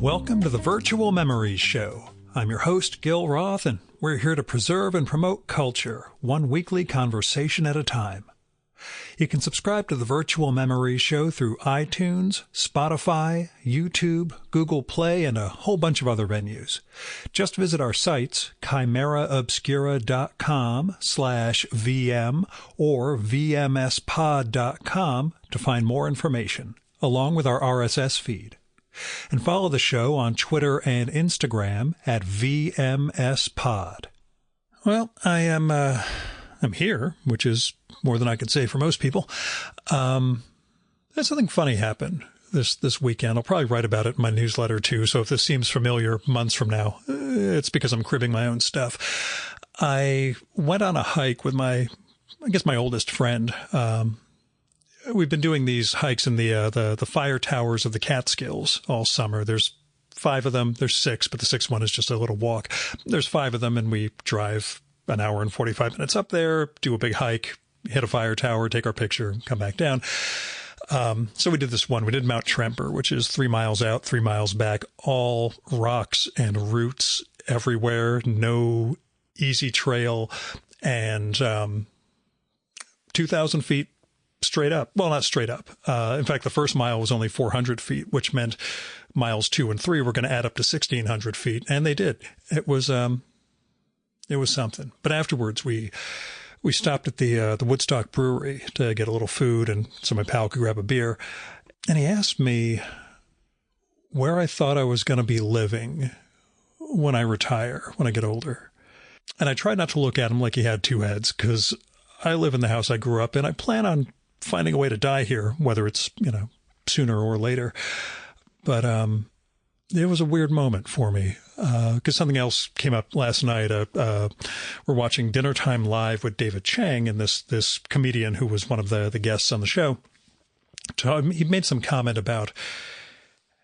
Welcome to the Virtual Memories Show. I'm your host, Gil Roth, and we're here to preserve and promote culture, one weekly conversation at a time. You can subscribe to the Virtual Memories Show through iTunes, Spotify, YouTube, Google Play, and a whole bunch of other venues. Just visit our sites, chimeraobscura.com/VM or vmspod.com to find more information, along with our RSS feed. And follow the show on Twitter and Instagram at VMSPod. Well, I'm here, which is more than I could say for most people. Had something funny happen this weekend. I'll probably write about it in my newsletter too. So if this seems familiar months from now, it's because I'm cribbing my own stuff. I went on a hike with my oldest friend. We've been doing these hikes in the fire towers of the Catskills all summer. There's 5 of them. There's 6, but the 6th one is just a little walk. There's 5 of them, and we drive an hour and 45 minutes up there, do a big hike, hit a fire tower, take our picture, come back down. So we did this one. We did Mount Tremper, which is 3 miles out, 3 miles back, all rocks and roots everywhere, no easy trail, and 2,000 feet straight up. Well, not straight up. In fact, the first mile was only 400 feet, which meant miles 2 and 3 were going to add up to 1,600 feet. And they did. It was something. But afterwards, we stopped at the Woodstock Brewery to get a little food, and so my pal could grab a beer. And he asked me where I thought I was going to be living when I retire, when I get older. And I tried not to look at him like he had 2 heads, because I live in the house I grew up in. I plan on finding a way to die here, whether it's, sooner or later. But it was a weird moment for me, because something else came up last night. We're watching Dinner Time Live with David Chang, and this comedian who was one of the guests on the show. He made some comment about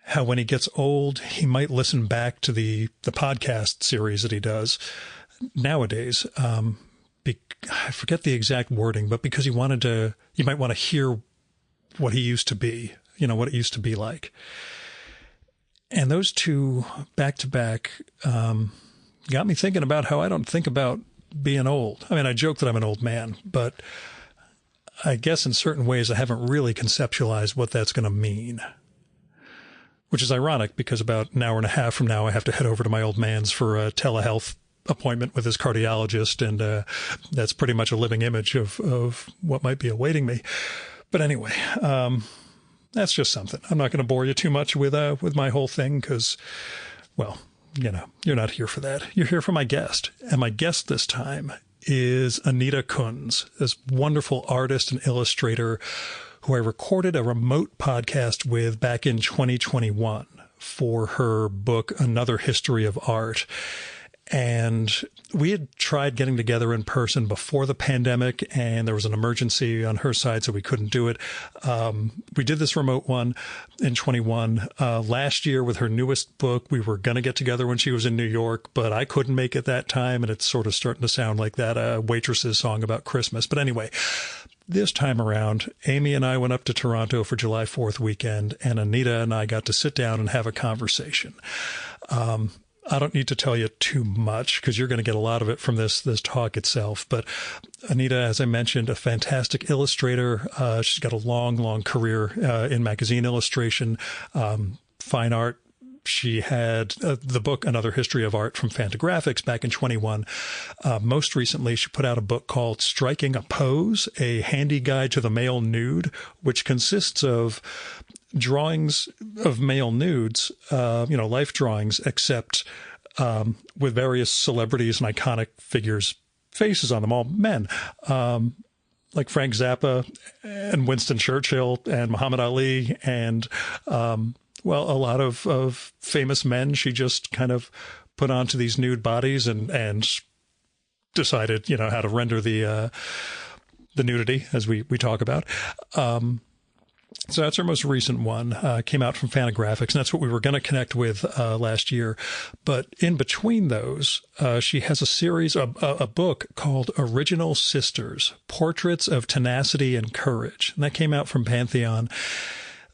how when he gets old, he might listen back to the podcast series that he does nowadays. I forget the exact wording, but because you might want to hear what he used to be, what it used to be like. And those two back to back, got me thinking about how I don't think about being old. I mean, I joke that I'm an old man, but I guess in certain ways I haven't really conceptualized what that's going to mean, which is ironic because about an hour and a half from now, I have to head over to my old man's for a telehealth appointment with his cardiologist, and that's pretty much a living image of what might be awaiting me. But anyway, that's just something. I'm not going to bore you too much with my whole thing because, well, you're not here for that. You're here for my guest, and my guest this time is Anita Kunz, this wonderful artist and illustrator who I recorded a remote podcast with back in 2021 for her book, Another History of Art. And we had tried getting together in person before the pandemic, and there was an emergency on her side, so we couldn't do it. We did this remote one in 21. Last year with her newest book, we were going to get together when she was in New York, but I couldn't make it that time, and it's sort of starting to sound like that Waitress's song about Christmas. But anyway, this time around, Amy and I went up to Toronto for July 4th weekend, and Anita and I got to sit down and have a conversation. I don't need to tell you too much because you're going to get a lot of it from this talk itself. But Anita, as I mentioned, a fantastic illustrator. She's got a long career in magazine illustration, fine art. She had the book, Another History of Art from Fantagraphics back in 21. Most recently, she put out a book called Striking a Pose, a handy guide to the male nude, which consists of drawings of male nudes, life drawings, except with various celebrities and iconic figures' faces on them, all men, like Frank Zappa and Winston Churchill and Muhammad Ali and, a lot of famous men. She just kind of put onto these nude bodies and decided, how to render the nudity, as we talk about. So that's our most recent one, came out from Fantagraphics, and that's what we were going to connect with last year. But in between those, she has a series, a book called Original Sisters, Portraits of Tenacity and Courage. And that came out from Pantheon.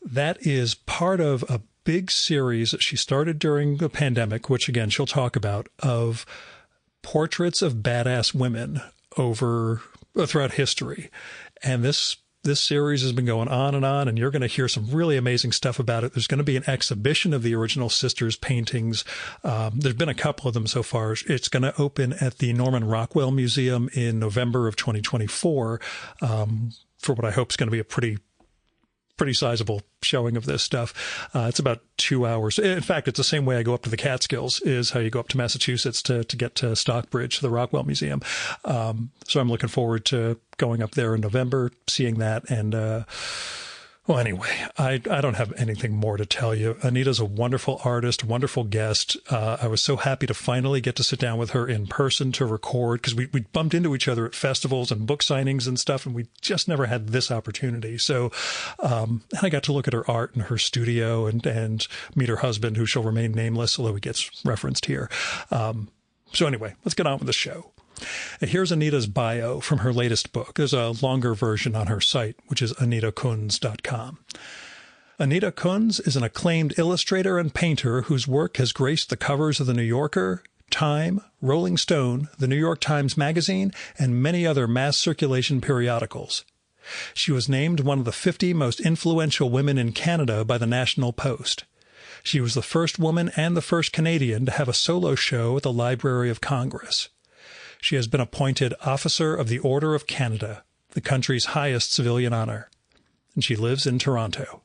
That is part of a big series that she started during the pandemic, which again, she'll talk about, of portraits of badass women throughout history. And this series has been going on, and you're going to hear some really amazing stuff about it. There's going to be an exhibition of the original sisters' paintings. There's been a couple of them so far. It's going to open at the Norman Rockwell Museum in November of 2024 for what I hope is going to be a pretty sizable showing of this stuff. It's about 2 hours. In fact, it's the same way I go up to the Catskills is how you go up to Massachusetts to get to Stockbridge, the Rockwell Museum. So I'm looking forward to going up there in November, seeing that. And, well, anyway, I don't have anything more to tell you. Anita's a wonderful artist, wonderful guest. I was so happy to finally get to sit down with her in person to record, because we bumped into each other at festivals and book signings and stuff, and we just never had this opportunity. So, and I got to look at her art in her studio and meet her husband, who shall remain nameless, although he gets referenced here. So anyway, let's get on with the show. Here's Anita's bio from her latest book. There's a longer version on her site, which is anitakunz.com. Anita Kunz is an acclaimed illustrator and painter whose work has graced the covers of The New Yorker, Time, Rolling Stone, The New York Times Magazine, and many other mass circulation periodicals. She was named one of the 50 most influential women in Canada by the National Post. She was the first woman and the first Canadian to have a solo show at the Library of Congress. She has been appointed Officer of the Order of Canada, the country's highest civilian honor, and she lives in Toronto.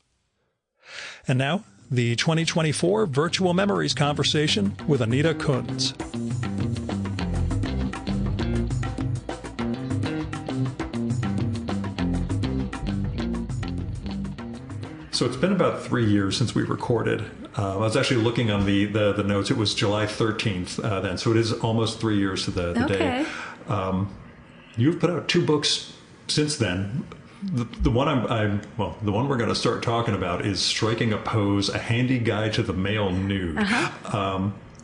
And now, the 2024 Virtual Memories Conversation with Anita Kunz. So it's been about 3 years since we recorded. I was actually looking on the notes. It was July 13th then, so it is almost 3 years to the day. You've put out 2 books since then. The one the one we're going to start talking about is Striking a Pose: A Handy Guide to the Male Nude.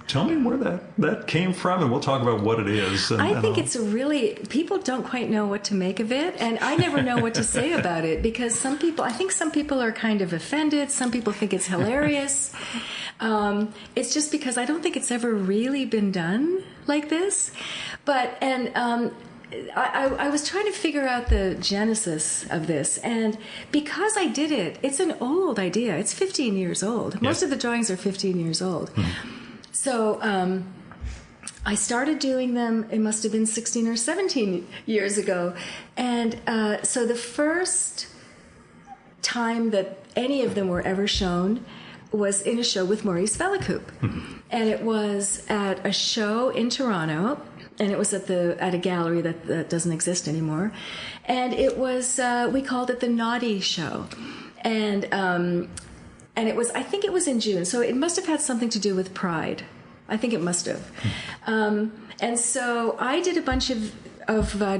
Tell me where that came from, and we'll talk about what it is. I think it's people don't quite know what to make of it, and I never know what to say about it, because some people are kind of offended. Some people think it's hilarious. It's just because I don't think it's ever really been done like this. I was trying to figure out the genesis of this, and because I did it, it's an old idea. It's 15 years old. Most of the drawings are 15 years old. So I started doing them, it must have been 16 or 17 years ago. And so the first time that any of them were ever shown was in a show with Maurice Velacoop. And it was at a show in Toronto, and it was at a gallery that doesn't exist anymore. And it was, we called it the Naughty Show. And it was, I think it was in June, so it must have had something to do with Pride. I think it must have. And so I did a bunch of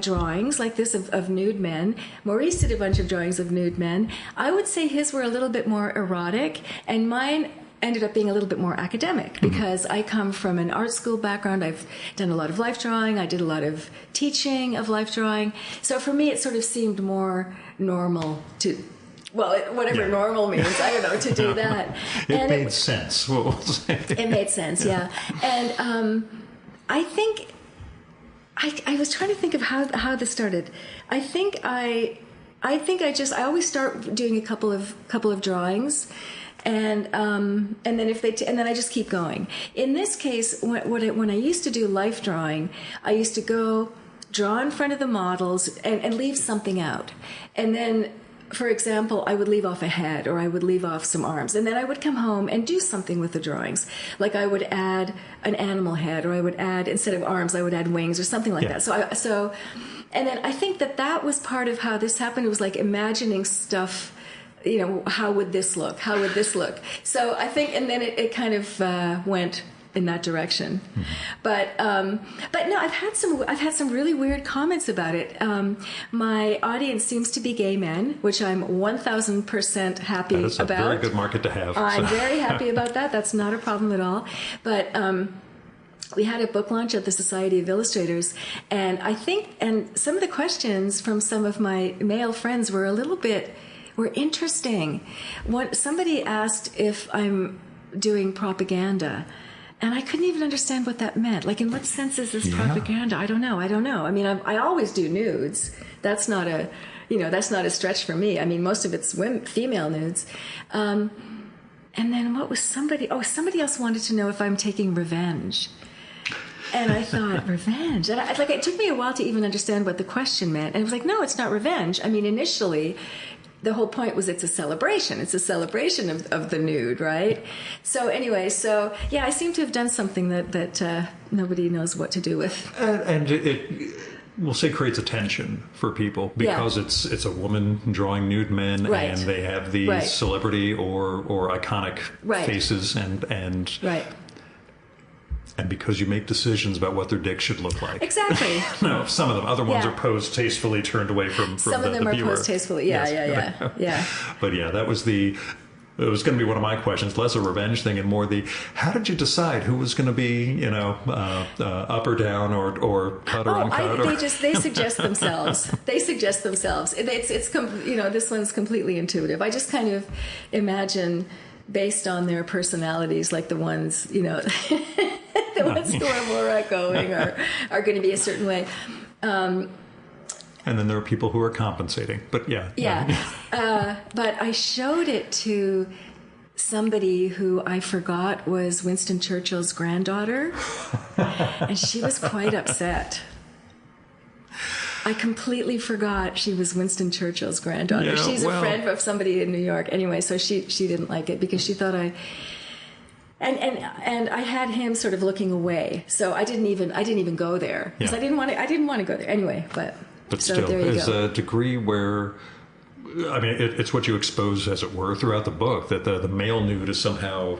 drawings like this of nude men. Maurice did a bunch of drawings of nude men. I would say his were a little bit more erotic, and mine ended up being a little bit more academic, because I come from an art school background. I've done a lot of life drawing. I did a lot of teaching of life drawing. So for me, it sort of seemed more normal to... Well, whatever normal means, I don't know, to do that. It made sense. It made sense, yeah. And I think, I was trying to think of how this started. I always start doing a couple of drawings, and then I just keep going. In this case, when I used to do life drawing, I used to go draw in front of the models and leave something out, and then, for example, I would leave off a head, or I would leave off some arms, and then I would come home and do something with the drawings. Like I would add an animal head, or I would add, instead of arms, I would add wings or something like that. And then I think that was part of how this happened. It was like imagining stuff, how would this look? How would this look? So I think, and then it kind of went in that direction. But no, I've had some really weird comments about it. My audience seems to be gay men, which I'm 1,000% happy about. That is a very good market to have. I'm very happy about that. That's not a problem at all. But we had a book launch at the Society of Illustrators, and I think, and some of the questions from some of my male friends were a little bit were interesting. Somebody asked if I'm doing propaganda, and I couldn't even understand what that meant. Like, in what sense is this propaganda? I don't know. I mean, I always do nudes. That's not a, that's not a stretch for me. I mean, most of it's female nudes. And then what was somebody else wanted to know if I'm taking revenge. And I thought, revenge? And it took me a while to even understand what the question meant. And it was like, no, it's not revenge. I mean, initially, the whole point was it's a celebration. It's a celebration of the nude, right? So anyway, I seem to have done something that nobody knows what to do with. And it we'll say creates attention for people because it's a woman drawing nude men, and they have these celebrity or iconic faces, and and because you make decisions about what their dick should look like. Exactly. No, some of them. Other ones are posed tastefully, turned away from some the of them are viewer. posed tastefully. Yeah. But that was it was going to be one of my questions, less a revenge thing and more how did you decide who was going to be, up or down or cut or uncut? They suggest themselves. They suggest themselves. It's this one's completely intuitive. I just kind of imagine based on their personalities, like the ones, the ones who are more outgoing are going to be a certain way. And then there are people who are compensating. But but I showed it to somebody who I forgot was Winston Churchill's granddaughter, and she was quite upset. I completely forgot she was Winston Churchill's granddaughter. Yeah, She's a friend of somebody in New York. Anyway, so she didn't like it because she thought and I had him sort of looking away. So I didn't even go there because I didn't want to go there anyway. But so still, there's a degree where, I mean, it's what you expose, as it were, throughout the book, that the male nude is somehow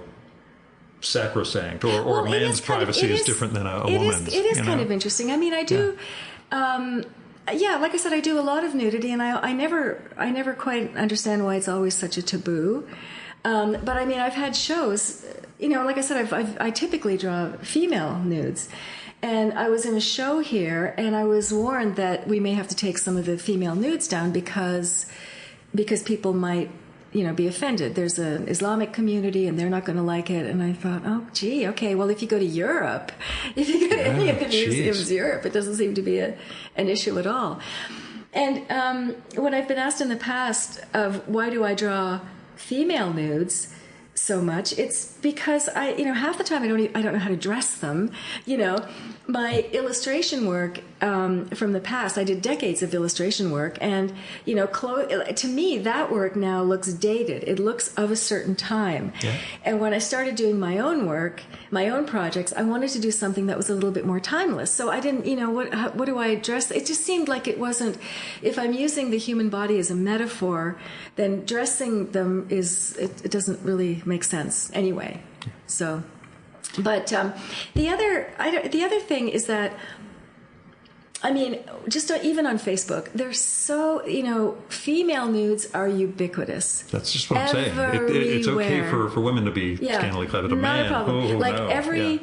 sacrosanct, or a man's privacy is different than a woman's. It is kind of interesting. I mean, I do. Like I said, I do a lot of nudity, and I never quite understand why it's always such a taboo. But I mean, I've had shows, like I said, I typically draw female nudes. And I was in a show here, and I was warned that we may have to take some of the female nudes down because people might, be offended. There's an Islamic community, and they're not going to like it. And I thought, oh, gee, okay, well, if you go to Europe, if you go to any of the museums in Europe, it doesn't seem to be an issue at all. And when I've been asked in the past of why do I draw female nudes so much, it's because half the time I don't know how to dress them. My illustration work from the past, I did decades of illustration work, and to me that work now looks dated. It looks of a certain time. Yeah. And when I started doing my own work, my own projects, I wanted to do something that was a little bit more timeless. So I didn't, what do I dress? It just seemed like it wasn't. If I'm using the human body as a metaphor, then dressing them it doesn't really make sense anyway. So, but the other thing is that, I mean, just even on Facebook, there's so, female nudes are ubiquitous. That's just what I'm saying. It's okay for women to be scantily clad, but a man, not a problem. Like no. every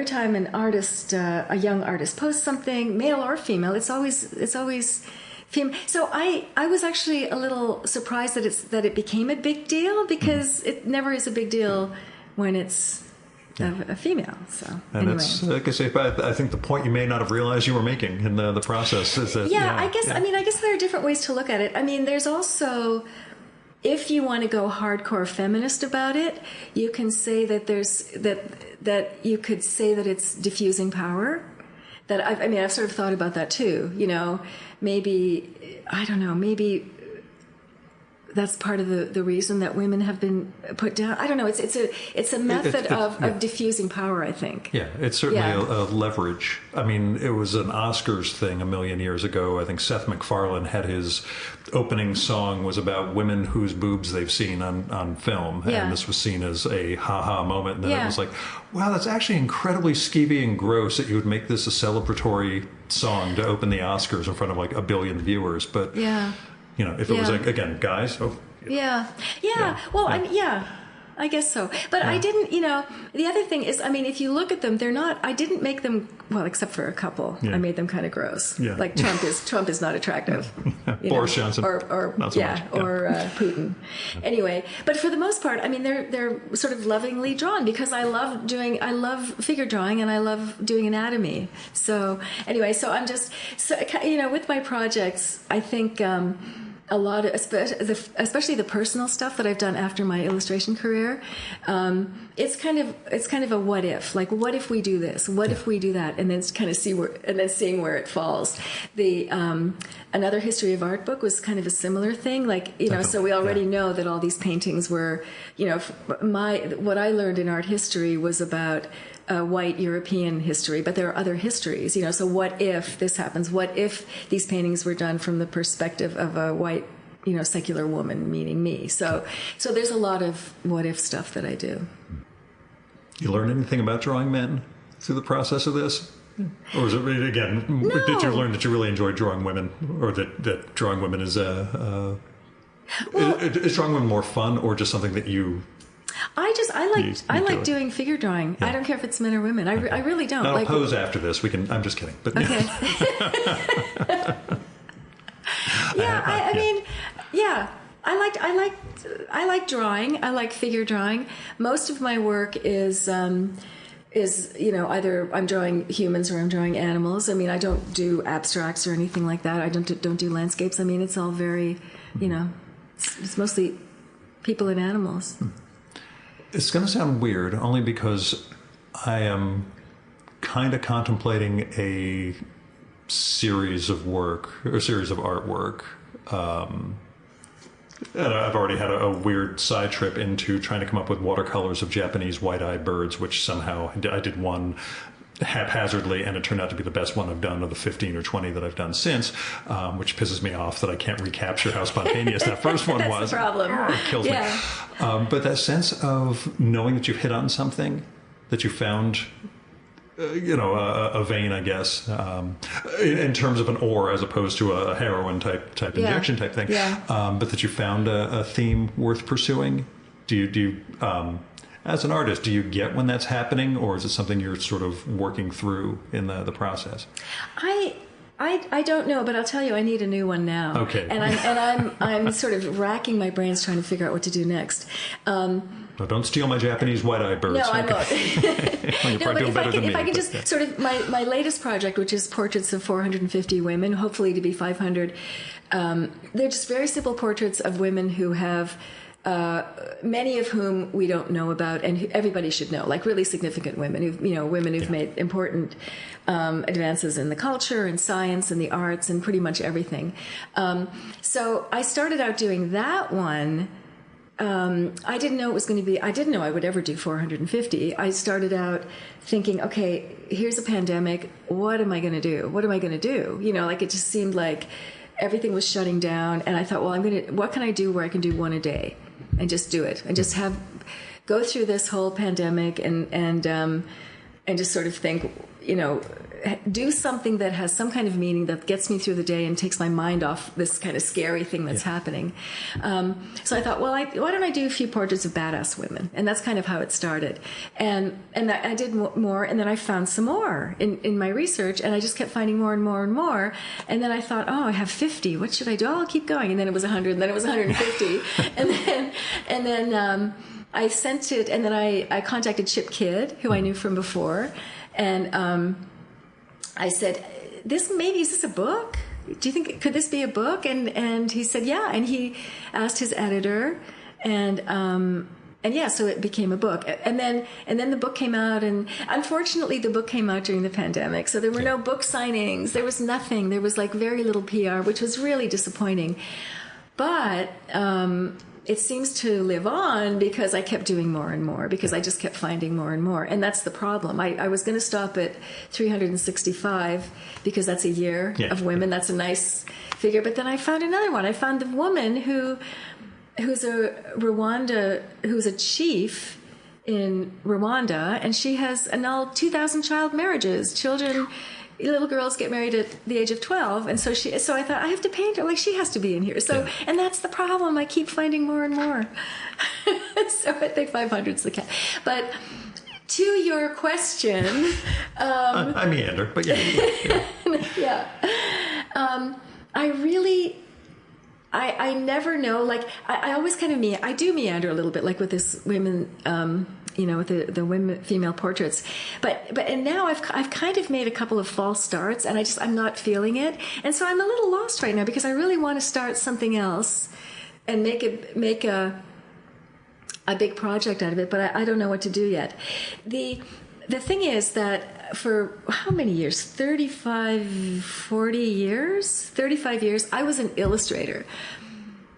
time an artist, a young artist posts something, male or female, it's always female. So I was actually a little surprised that it became a big deal, because it never is a big deal when it's a female. So and anyway. That's, like I say, I think the point you may not have realized you were making in the process is that I guess there are different ways to look at it. I mean, there's also, if you want to go hardcore feminist about it, you can say that that you could say that it's diffusing power. That I've sort of thought about that too. Maybe I don't know. Maybe that's part of the reason that women have been put down. I don't know. It's a method of diffusing power, I think. Yeah, it's certainly a leverage. I mean, it was an Oscars thing a million years ago. I think Seth MacFarlane had his opening song was about women whose boobs they've seen on film. And this was seen as a ha-ha moment. And then it was like, wow, that's actually incredibly skeevy and gross that you would make this a celebratory song to open the Oscars in front of like 1 billion viewers. But if it was like, again, guys. Oh, Yeah. Well, I guess so. But I didn't, the other thing is, I mean, if you look at them, I didn't make them, well, except for a couple. I made them kind of gross. Yeah. Like Trump is not attractive. Boris Johnson. Or not so much. Or Putin. Anyway, but for the most part, I mean, they're sort of lovingly drawn because I love figure drawing and I love doing anatomy. So anyway, so I'm just, with my projects, I think, a lot of, especially the personal stuff that I've done after my illustration career, it's kind of a what if, like what if we do this, what if we do that, and then kind of seeing where it falls. The Another History of Art book was kind of a similar thing, like so we already know that all these paintings were, what I learned in art history was about white European history, but there are other histories, so what if this happens? What if these paintings were done from the perspective of a white, secular woman, meaning me? So there's a lot of what if stuff that I do. You learn anything about drawing men through the process of this? Or is it, again, No. Did you learn that you really enjoyed drawing women, or that drawing women is is drawing women more fun, or just something that you... I like doing figure drawing. Yeah. I don't care if it's men or women. I really don't. I'll pose after this. I'm just kidding. But okay. I like drawing. I like figure drawing. Most of my work is either I'm drawing humans or I'm drawing animals. I mean, I don't do abstracts or anything like that. I don't do landscapes. I mean, it's all very, it's mostly people and animals. It's going to sound weird, only because I am kind of contemplating a series of artwork. And I've already had a weird side trip into trying to come up with watercolors of Japanese white-eyed birds, which somehow I did one haphazardly, and it turned out to be the best one I've done of the 15 or 20 that I've done since, which pisses me off that I can't recapture how spontaneous that first one was. That's the problem. It kills me. But that sense of knowing that you've hit on something, that you found, a vein, I guess, in terms of an ore as opposed to a heroin type injection type thing, but that you found a theme worth pursuing. Do you as an artist, do you get when that's happening, or is it something you're sort of working through in the process? I don't know, but I'll tell you, I need a new one now. Okay. And I'm sort of racking my brains trying to figure out what to do next. No, don't steal my Japanese white-eyed birds. No, I won't. Well, if I can just sort of my latest project, which is portraits of 450 women, hopefully to be 500. They're just very simple portraits of women who have. Many of whom we don't know about, and everybody should know, like really significant women who've made important advances in the culture and science and the arts and pretty much everything. So I started out doing that one. I didn't know I would ever do 450. I started out thinking, okay, here's a pandemic. What am I going to do? It just seemed like everything was shutting down, and I thought, well, what can I do where I can do one a day? And just do it, and just go through this whole pandemic, and just sort of think, do something that has some kind of meaning that gets me through the day and takes my mind off this kind of scary thing that's happening. So I thought, well, why don't I do a few portraits of badass women? And that's kind of how it started. And I did more, and then I found some more in my research, and I just kept finding more and more and more. And then I thought, I have 50. What should I do? I'll keep going. And then it was 100, and then it was 150. and then I sent it, and then I contacted Chip Kidd, who I knew from before, and I said, is this a book? Do you think, could this be a book? And he said, yeah. And he asked his editor, and so it became a book. And then the book came out, and unfortunately the book came out during the pandemic. So there were no book signings. There was nothing. There was like very little PR, which was really disappointing. But it seems to live on because I kept doing more and more, because I just kept finding more and more. And that's the problem. I was going to stop at 365 because that's a year of women. That's a nice figure. But then I found another one. I found the woman who's a chief in Rwanda, and she has annulled 2,000 child marriages. Children, little girls get married at the age of 12, and so I thought I have to paint her, like she has to be in here. So, and that's the problem. I keep finding more and more. So I think 500's the cap. But to your question, I meander, but yeah. yeah. I never know. Like I always kind of I do meander a little bit, like with this women. With the women female portraits, but now I've kind of made a couple of false starts, and I'm not feeling it, and so I'm a little lost right now because I really want to start something else and make a big project out of it, but I don't know what to do yet. The thing is that for how many years? 35 years, I was an illustrator.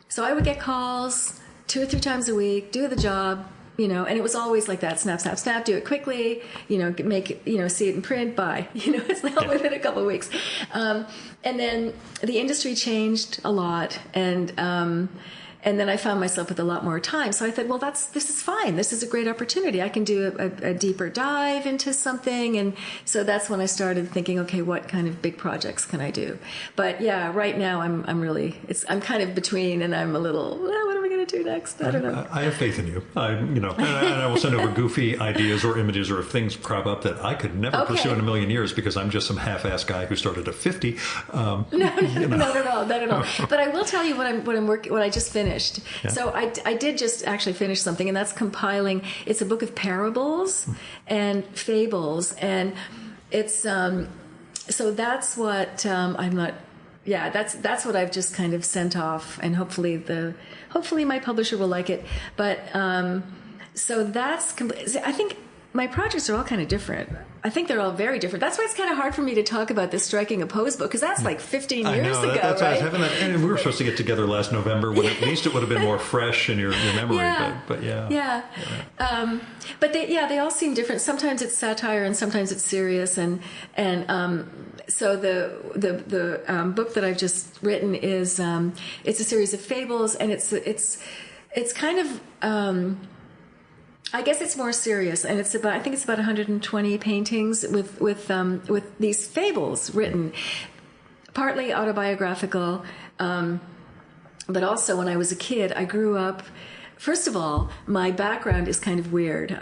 So I would get calls 2 or 3 times a week, do the job, and it was always like that, snap, snap, snap, do it quickly, make it, see it in print, bye. It's all within a couple of weeks. And then the industry changed a lot, and then I found myself with a lot more time. So I thought, well, this is fine. This is a great opportunity. I can do a deeper dive into something. And so that's when I started thinking, okay, what kind of big projects can I do? But yeah, right now I'm kind of between, and I'm a little, what am I going to do next? I don't know. I have faith in you. And I will send over goofy ideas or images, or if things crop up that I could never pursue in a million years because I'm just some half-assed guy who started at 50. Not at all. But I will tell you what I just finished. Yeah. So I did just actually finish something, and that's compiling. It's a book of parables and fables, and it's so that's what I'm not. Yeah, that's what I've just kind of sent off, and hopefully my publisher will like it. But so that's. I think my projects are all kind of different. I think they're all very different. That's why it's kind of hard for me to talk about this Striking a Pose book, because that's like 15 years ago, that's right? I was having that, and we were supposed to get together last November when at least it would have been more fresh in your memory. But yeah. Yeah. But they all seem different. Sometimes it's satire and sometimes it's serious. And so the book that I've just written is it's a series of fables, and it's kind of. I guess it's more serious, and I think it's about 120 paintings with these fables written, partly autobiographical, but also when I was a kid, I grew up. First of all, my background is kind of weird.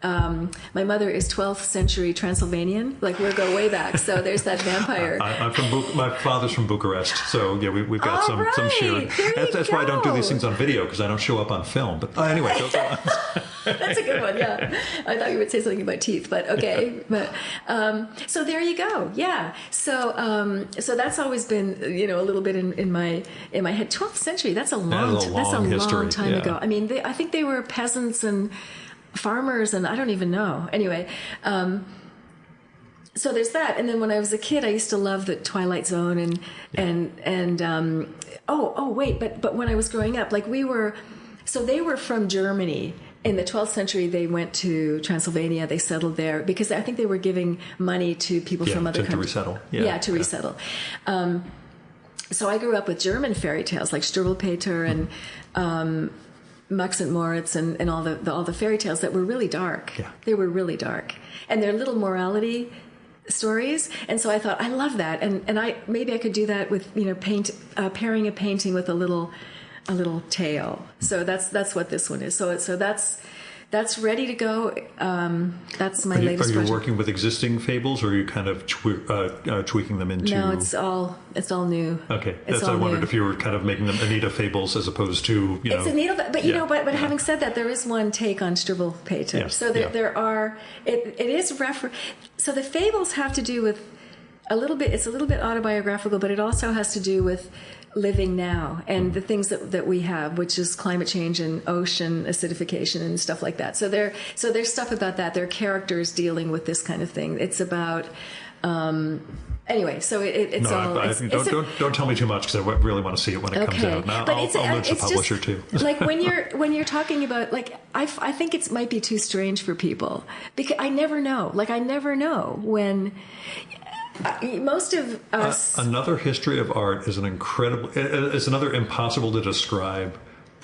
My mother is 12th century Transylvanian, like we'll go way back. So there's that vampire. I'm from my father's from Bucharest, so yeah, we've got some sharing. That's why I don't do these things on video, because I don't show up on film. But anyway, those are that's a good one. Yeah, I thought you would say something about teeth, but okay. But so there you go. Yeah. So that's always been a little bit in my head. 12th century. That's a long time ago. I mean, I think they were peasants and farmers, and I don't even know. Anyway, so there's that. And then when I was a kid, I used to love the Twilight Zone and but when I was growing up, like they were from Germany. In the 12th century, they went to Transylvania. They settled there because I think they were giving money to people from other countries. To resettle. To resettle. So I grew up with German fairy tales like Struwwelpeter and Max and Moritz and all the fairy tales that were really dark. Yeah. They were really dark, and they're little morality stories. And so I thought, I love that, and maybe I could do that with pairing a painting with a little tale. So that's what this one is. So that's ready to go. That's my latest project. Are you working with existing fables, or are you kind of tweaking them into? No, it's all new. Okay, I wondered if you were kind of making them Anita fables as opposed to It's Anita, but but having said that, there is one take on Struwwelpeter. Yeah. So there are. It is So the fables have to do with a little bit. It's a little bit autobiographical, but it also has to do with living now and the things that we have, which is climate change and ocean acidification and stuff like that. So there's stuff about that. There are characters dealing with this kind of thing. It's about anyway. So it's don't tell me too much, because I really want to see it when it comes out. Now, I'll nudge the publisher too. Like when you're talking about, like, I think it might be too strange for people, because I never know. Like I never know when. Most of us. Another history of art is another impossible to describe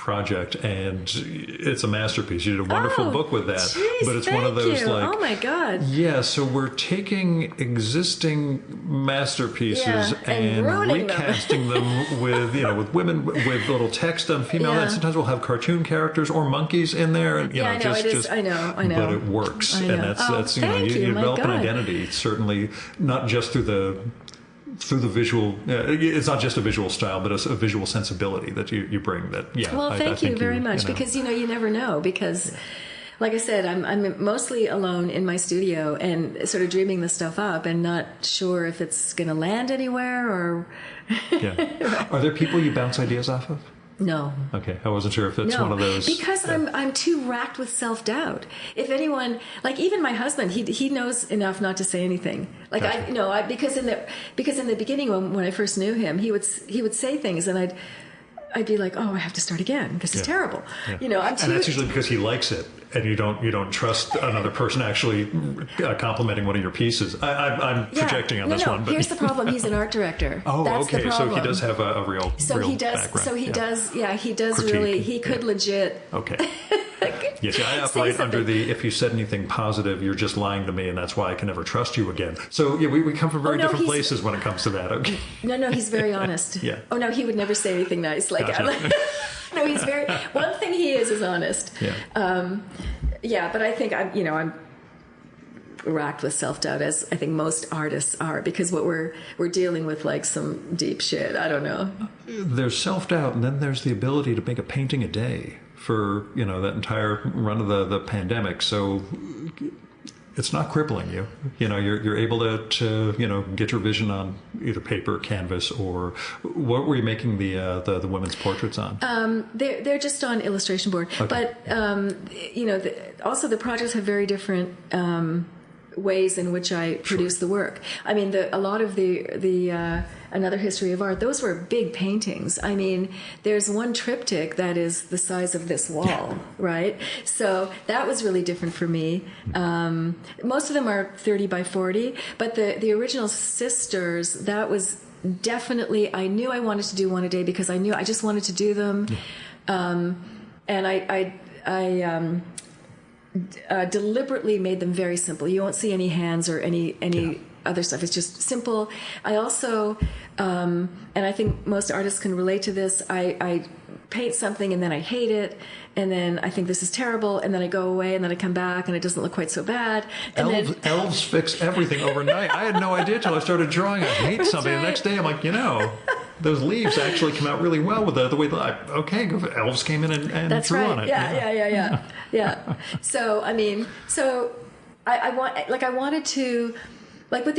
project, and it's a masterpiece. You did a wonderful book with that. Geez, but it's one of those like, oh my God. Yeah, so we're taking existing masterpieces and recasting them with, with women with little text on female. And sometimes we'll have cartoon characters or monkeys in there, and I know. But it works, and that's you develop an identity. Certainly not just through the visual. It's not just a visual style, but a visual sensibility that you bring. That Well, thank you very much, because you never know, because. Like I said, I'm mostly alone in my studio and sort of dreaming this stuff up and not sure if it's going to land anywhere or. Yeah. Are there people you bounce ideas off of? No. Okay, I wasn't sure if it's one of those. Because I'm too racked with self-doubt. If anyone, like even my husband, he knows enough not to say anything. Like gotcha. Because in the beginning when I first knew him, he would say things and I'd be like, oh, I have to start again. This is terrible. Yeah. I'm too. And that's usually because he likes it, and you don't trust another person actually complimenting one of your pieces. I'm projecting on this one, but here's the problem: he's an art director. Oh, that's okay. The problem. So he does have a real. Background. So he does. Yeah, he does critique. Really. He could legit. Okay. Yes, I operate under the if you said anything positive, you're just lying to me, and that's why I can never trust you again. So we come from very different places when it comes to that. Okay. No, he's very honest. Yeah. Oh no, he would never say anything nice. Like, gotcha. No, he's very. One thing he is honest. Yeah. But I think I'm racked with self-doubt, as I think most artists are, because what we're dealing with like some deep shit. I don't know. There's self-doubt, and then there's the ability to make a painting a day for that entire run of the pandemic. So it's not crippling you. You're able to get your vision on either paper, canvas, or what were you making the women's portraits on? They're just on illustration board. Okay. But also the projects have very different ways in which I produce the work. I mean, a lot of the Another History of Art, those were big paintings. I mean, there's one triptych that is the size of this wall, right? So that was really different for me. Most of them are 30 by 40, but the original sisters, that was definitely, I knew I wanted to do one a day because I knew I just wanted to do them. And I deliberately made them very simple. You won't see any hands or any other stuff. It's just simple. I also, and I think most artists can relate to this, I paint something and then I hate it, and then I think this is terrible, and then I go away, and then I come back and it doesn't look quite so bad. And elves fix everything overnight. I had no idea till I started drawing. I hate something. Right. The next day I'm like, those leaves actually come out really well with the way elves came in and that's drew right. on it. Yeah. So I wanted to. Like with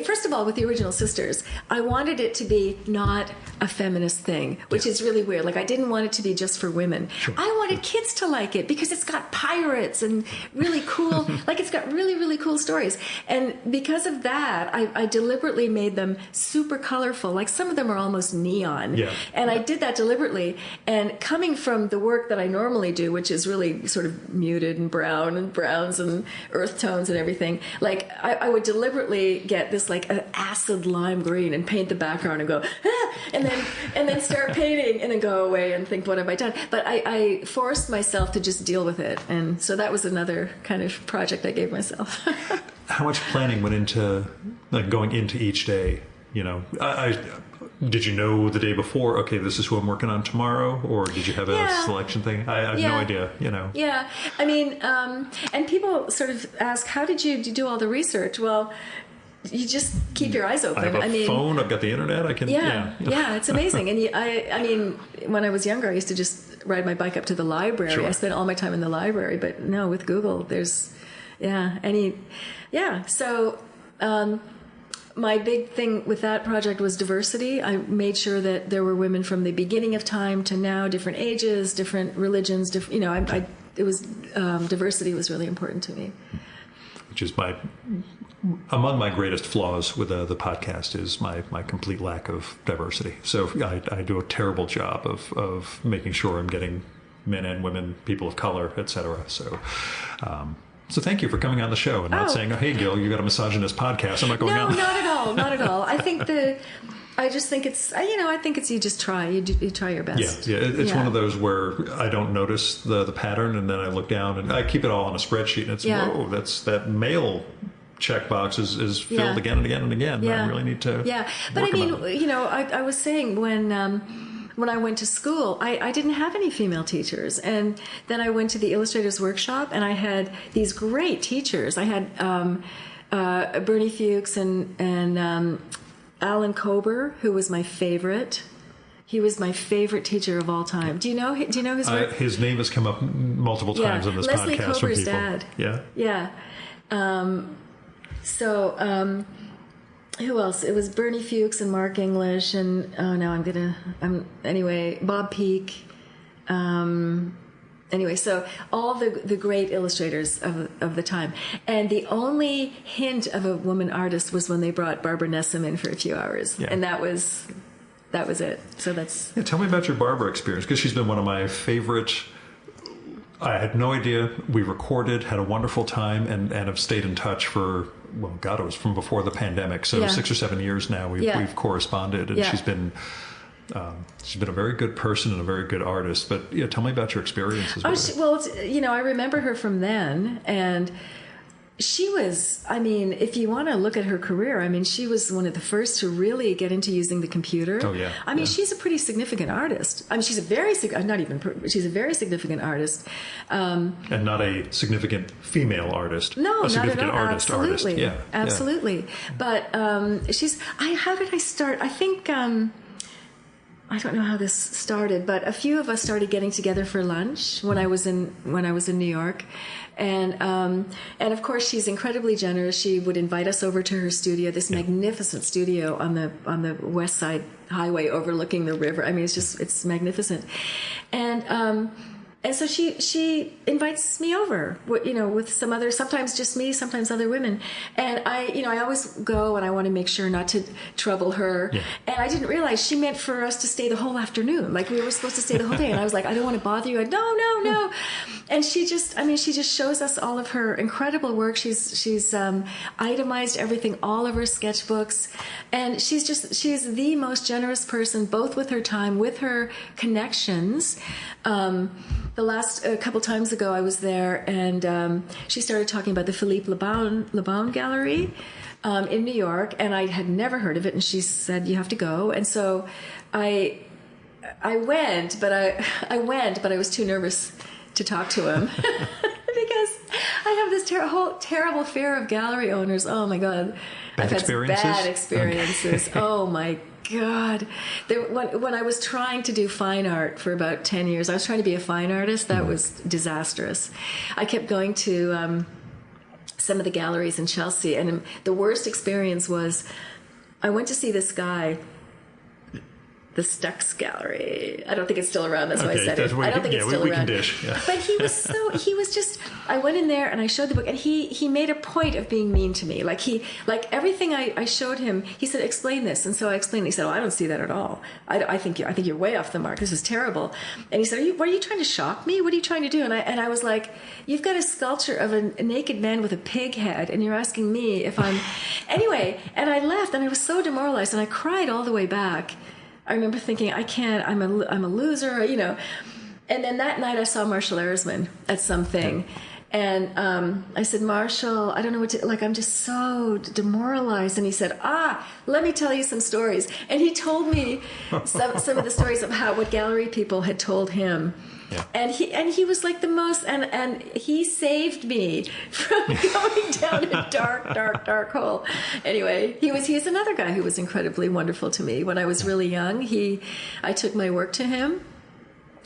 first of all, with the original sisters, I wanted it to be not a feminist thing, which is really weird. Like I didn't want it to be just for women. Sure. I wanted kids to like it because it's got pirates and really cool, like it's got really, really cool stories. And because of that, I deliberately made them super colorful. Like some of them are almost neon. Yeah. And I did that deliberately. And coming from the work that I normally do, which is really sort of muted and brown and browns and earth tones and everything, like I would deliberately get this like an acid lime green and paint the background and go and then start painting and then go away and think, what have I done? But I forced myself to just deal with it, and so that was another kind of project I gave myself. How much planning went into like going into each day? Did you know the day before, okay, this is who I'm working on tomorrow? Or did you have a selection thing? I have no idea, Yeah. I mean, and people sort of ask, how did you do all the research? Well, you just keep your eyes open. I have a phone, I've got the internet, I can... Yeah, it's amazing. And I mean, when I was younger, I used to just ride my bike up to the library. Sure. I spent all my time in the library. But no, with Google, there's... So... my big thing with that project was diversity. I made sure that there were women from the beginning of time to now, different ages, different religions. Diversity was really important to me. Which is among my greatest flaws with the podcast is my complete lack of diversity. So I do a terrible job of making sure I'm getting men and women, people of color, etc. So thank you for coming on the show and not saying, oh, hey, Gil, you got a misogynist podcast. I'm not going on. No, not at all. Not at all. I think I just think I think it's you just try. You try your best. Yeah. It's one of those where I don't notice the pattern, and then I look down and I keep it all on a spreadsheet, and it's, whoa, that male checkbox is filled again and again and again. Yeah. I really need to. Yeah. But I mean, I was saying when I went to school, I didn't have any female teachers. And then I went to the illustrators workshop, and I had these great teachers. I had Bernie Fuchs and Alan Kober, who was my favorite. He was my favorite teacher of all time. Do you know his work? His name has come up multiple times in this Leslie podcast Kober's from people. dad. Yeah. Yeah. Who else? It was Bernie Fuchs and Mark English, and Bob Peake. So all the great illustrators of the time. And the only hint of a woman artist was when they brought Barbara Nessum in for a few hours. Yeah. And that was it. So that's... Yeah, tell me about your Barbara experience, because she's been one of my favorite... I had no idea. We recorded, had a wonderful time, and have stayed in touch for, well, God, it was from before the pandemic. So 6 or 7 years now we've corresponded, and she's been a very good person and a very good artist. But tell me about your experiences with her. I remember her from then, and she was, if you want to look at her career, she was one of the first to really get into using the computer. Oh, yeah. She's a pretty significant artist. She's a very significant artist. And not a significant female artist. No, a significant not at all. artist. Absolutely. Yeah. Absolutely. Yeah. But how did I start? I think... I don't know how this started, but a few of us started getting together for lunch when I was in New York, and of course she's incredibly generous. She would invite us over to her studio, this magnificent studio on the West Side Highway overlooking the river. It's magnificent, and so she invites me over, with some other, sometimes just me, sometimes other women. And I always go, and I want to make sure not to trouble her. Yeah. And I didn't realize she meant for us to stay the whole afternoon. Like we were supposed to stay the whole day. And I was like, I don't want to bother you. No. And she just shows us all of her incredible work. She's itemized everything, all of her sketchbooks. And she's the most generous person, both with her time, with her connections. The last couple times ago, I was there, and she started talking about the Philippe Lebaun Gallery in New York, and I had never heard of it. And she said, "You have to go." And so I went, but I was too nervous to talk to him because I have this terrible fear of gallery owners. Oh my God, I've had some bad experiences. Okay. Oh my God. When I was trying to do fine art for about 10 years, I was trying to be a fine artist. That was disastrous. I kept going to some of the galleries in Chelsea, and the worst experience was I went to see this guy, the Stux Gallery. I don't think it's still around. That's why I said it. I don't think it's still around. Can dish. Yeah. But he was just, I went in there and I showed the book, and he made a point of being mean to me. Like everything I showed him, he said, "Explain this." And so I explained. He said, "Oh, I don't see that at all. I think you're way off the mark. This is terrible." And he said, "What are you trying to shock me? What are you trying to do?" And I was like, "You've got a sculpture of a naked man with a pig head, and you're asking me if I'm..." Anyway, and I left, and I was so demoralized, and I cried all the way back. I remember thinking, I can't, I'm a loser, And then that night I saw Marshall Erisman at something. And I said, "Marshall, I don't know what to, I'm just so demoralized." And he said, "Let me tell you some stories." And he told me some of the stories of what gallery people had told him. Yeah. And he was like the most, and he saved me from going down a dark hole. Anyway, he's another guy who was incredibly wonderful to me. When I was really young, I took my work to him,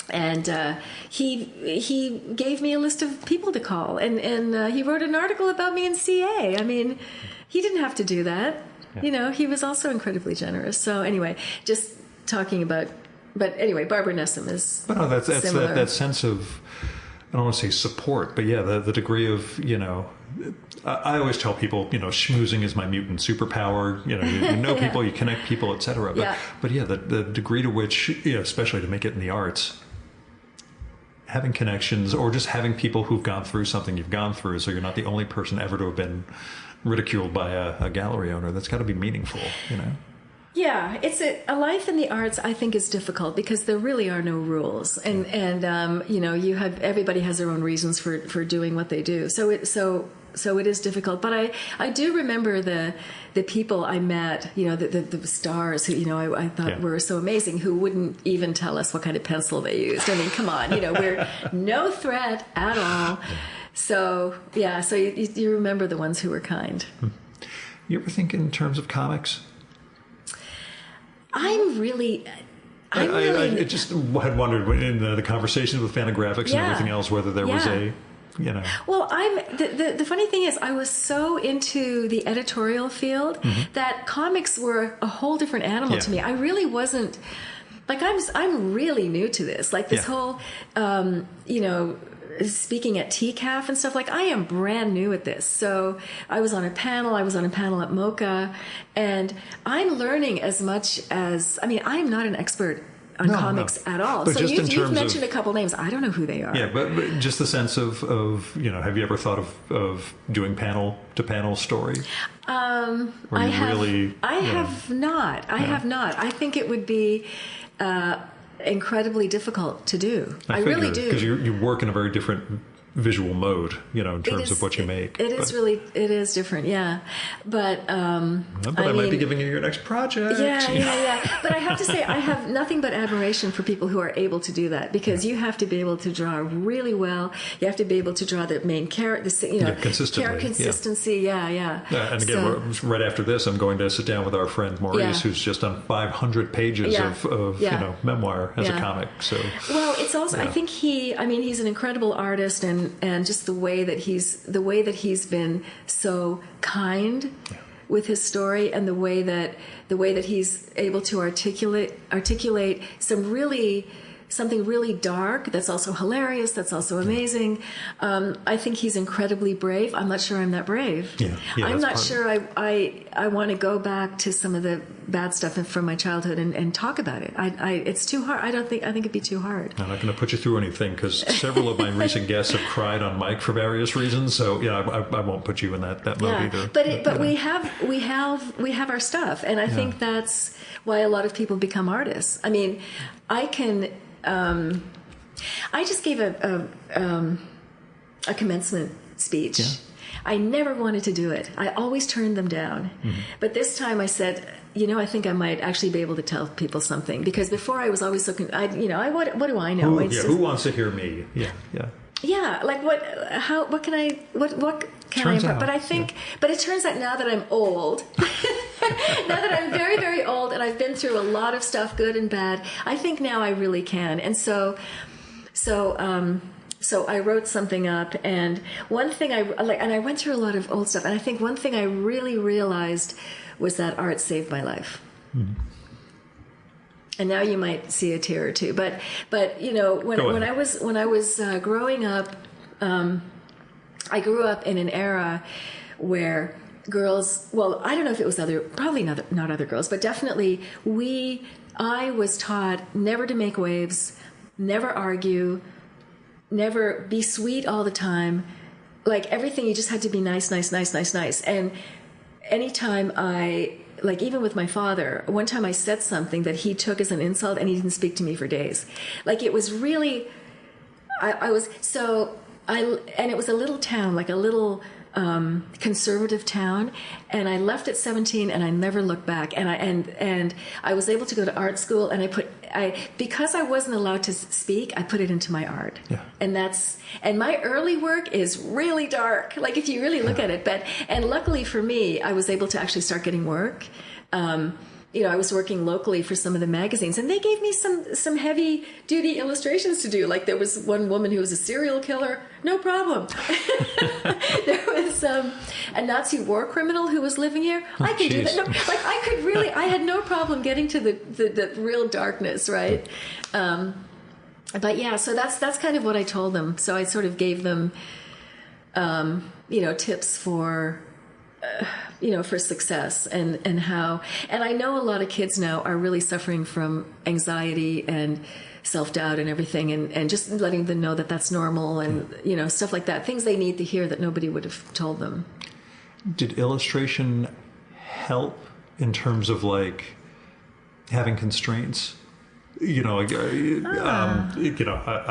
and he gave me a list of people to call, and he wrote an article about me in CA. He didn't have to do that. Yeah. He was also incredibly generous. So anyway, just talking about. But anyway, Barbara Nessum is similar. That sense of, I don't want to say support, but the degree of, I always tell people, schmoozing is my mutant superpower. You know people, you connect people, etc. But the degree to which, especially to make it in the arts, having connections or just having people who've gone through something you've gone through, so you're not the only person ever to have been ridiculed by a gallery owner. That's got to be meaningful, Yeah, it's a life in the arts. I think is difficult because there really are no rules, and you have everybody has their own reasons for doing what they do. So it is difficult. But I do remember the people I met, the stars who I thought were so amazing, who wouldn't even tell us what kind of pencil they used. I mean, come on, we're no threat at all. So yeah, so you remember the ones who were kind. You ever think in terms of comics? I just had wondered in the conversations with Fantagraphics and everything else whether there was a, Well, the funny thing is I was so into the editorial field that comics were a whole different animal to me. I really wasn't, like, I'm really new to this. Like this whole, speaking at TCAF and stuff, like I am brand new at this. So I was on a panel at MoCA, and I'm learning as much as, I'm not an expert on comics at all. But so you've mentioned a couple names. I don't know who they are. Yeah, but just the sense of have you ever thought of doing panel to panel story? I have not. I have not. I think it would be incredibly difficult to do. I really do, because you work in a very different visual mode, in terms of what you make. It is different, yeah. But I might be giving you your next project. Yeah. But I have to say, I have nothing but admiration for people who are able to do that, because you have to be able to draw really well. You have to be able to draw the main character, consistency. Yeah. And again, right after this, I'm going to sit down with our friend Maurice, who's just done 500 pages of memoir as a comic. So it's also I think he's an incredible artist, and just the way that he's been so kind with his story, and the way that he's able to articulate something really dark that's also hilarious, that's also amazing. I think he's incredibly brave. I'm not sure I'm that brave. I'm not sure I want to go back to some of the bad stuff from my childhood and talk about it. It's too hard. I think it'd be too hard. I'm not going to put you through anything, because several of my recent guests have cried on mic for various reasons. So I won't put you in that mode either. But we have our stuff, and I think that's why a lot of people become artists. I mean, I just gave a commencement speech. I never wanted to do it. I always turned them down. But this time I said, I think I might actually be able to tell people something, because before I was always looking. What do I know? Who wants to hear me? Yeah, like what can I but I think but it turns out, now that I'm old, now that I'm very, very old, and I've been through a lot of stuff, good and bad, I think now I really can. And so I wrote something up, and one thing and I went through a lot of old stuff, and I think one thing I really realized was that art saved my life. And now you might see a tear or two, but when I was growing up, I grew up in an era where girls, well, I don't know if it was probably not other girls, but definitely I was taught never to make waves, never argue, never be sweet all the time. Like everything, you just had to be nice. And anytime even with my father, one time I said something that he took as an insult, and he didn't speak to me for days. Like it was really, and it was a little town, like a little conservative town, and I left at 17, and I never looked back. And I was able to go to art school, and because I wasn't allowed to speak, I put it into my art. And my early work is really dark, like if you really look at it. And luckily for me, I was able to actually start getting work. I was working locally for some of the magazines, and they gave me some heavy duty illustrations to do. Like there was one woman who was a serial killer, no problem. There was a Nazi war criminal who was living here. I could do that. No, I had no problem getting to the real darkness, right? But yeah, so that's kind of what I told them. So I sort of gave them, tips for success and how. And I know a lot of kids now are really suffering from anxiety and self-doubt and everything, and just letting them know that that's normal, and stuff like that, things they need to hear that nobody would have told them. Did illustration help in terms of like having constraints. You know, I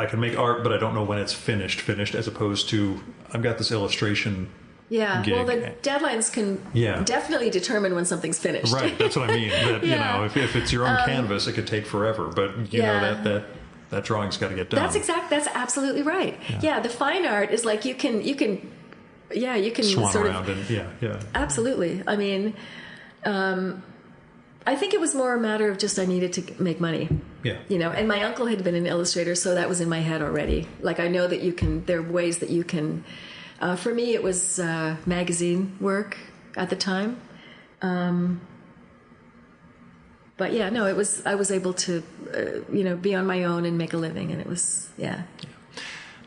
can make art, but I don't know when it's finished, as opposed to I've got this illustration. Yeah, gig. well, the deadlines can definitely determine when something's finished. Right, that's what I mean. That, you know, if it's your own canvas, it could take forever, but you know that drawing's got to get done. That's absolutely right. Yeah, the fine art is like you can swan sort around of, and absolutely. I mean, I think it was more a matter of just I needed to make money. Yeah. You know, and my uncle had been an illustrator, so that was in my head already. Like I know that there are ways that you can. For me, it was magazine work at the time. But yeah, no, I was able to, be on my own and make a living, and it was, yeah.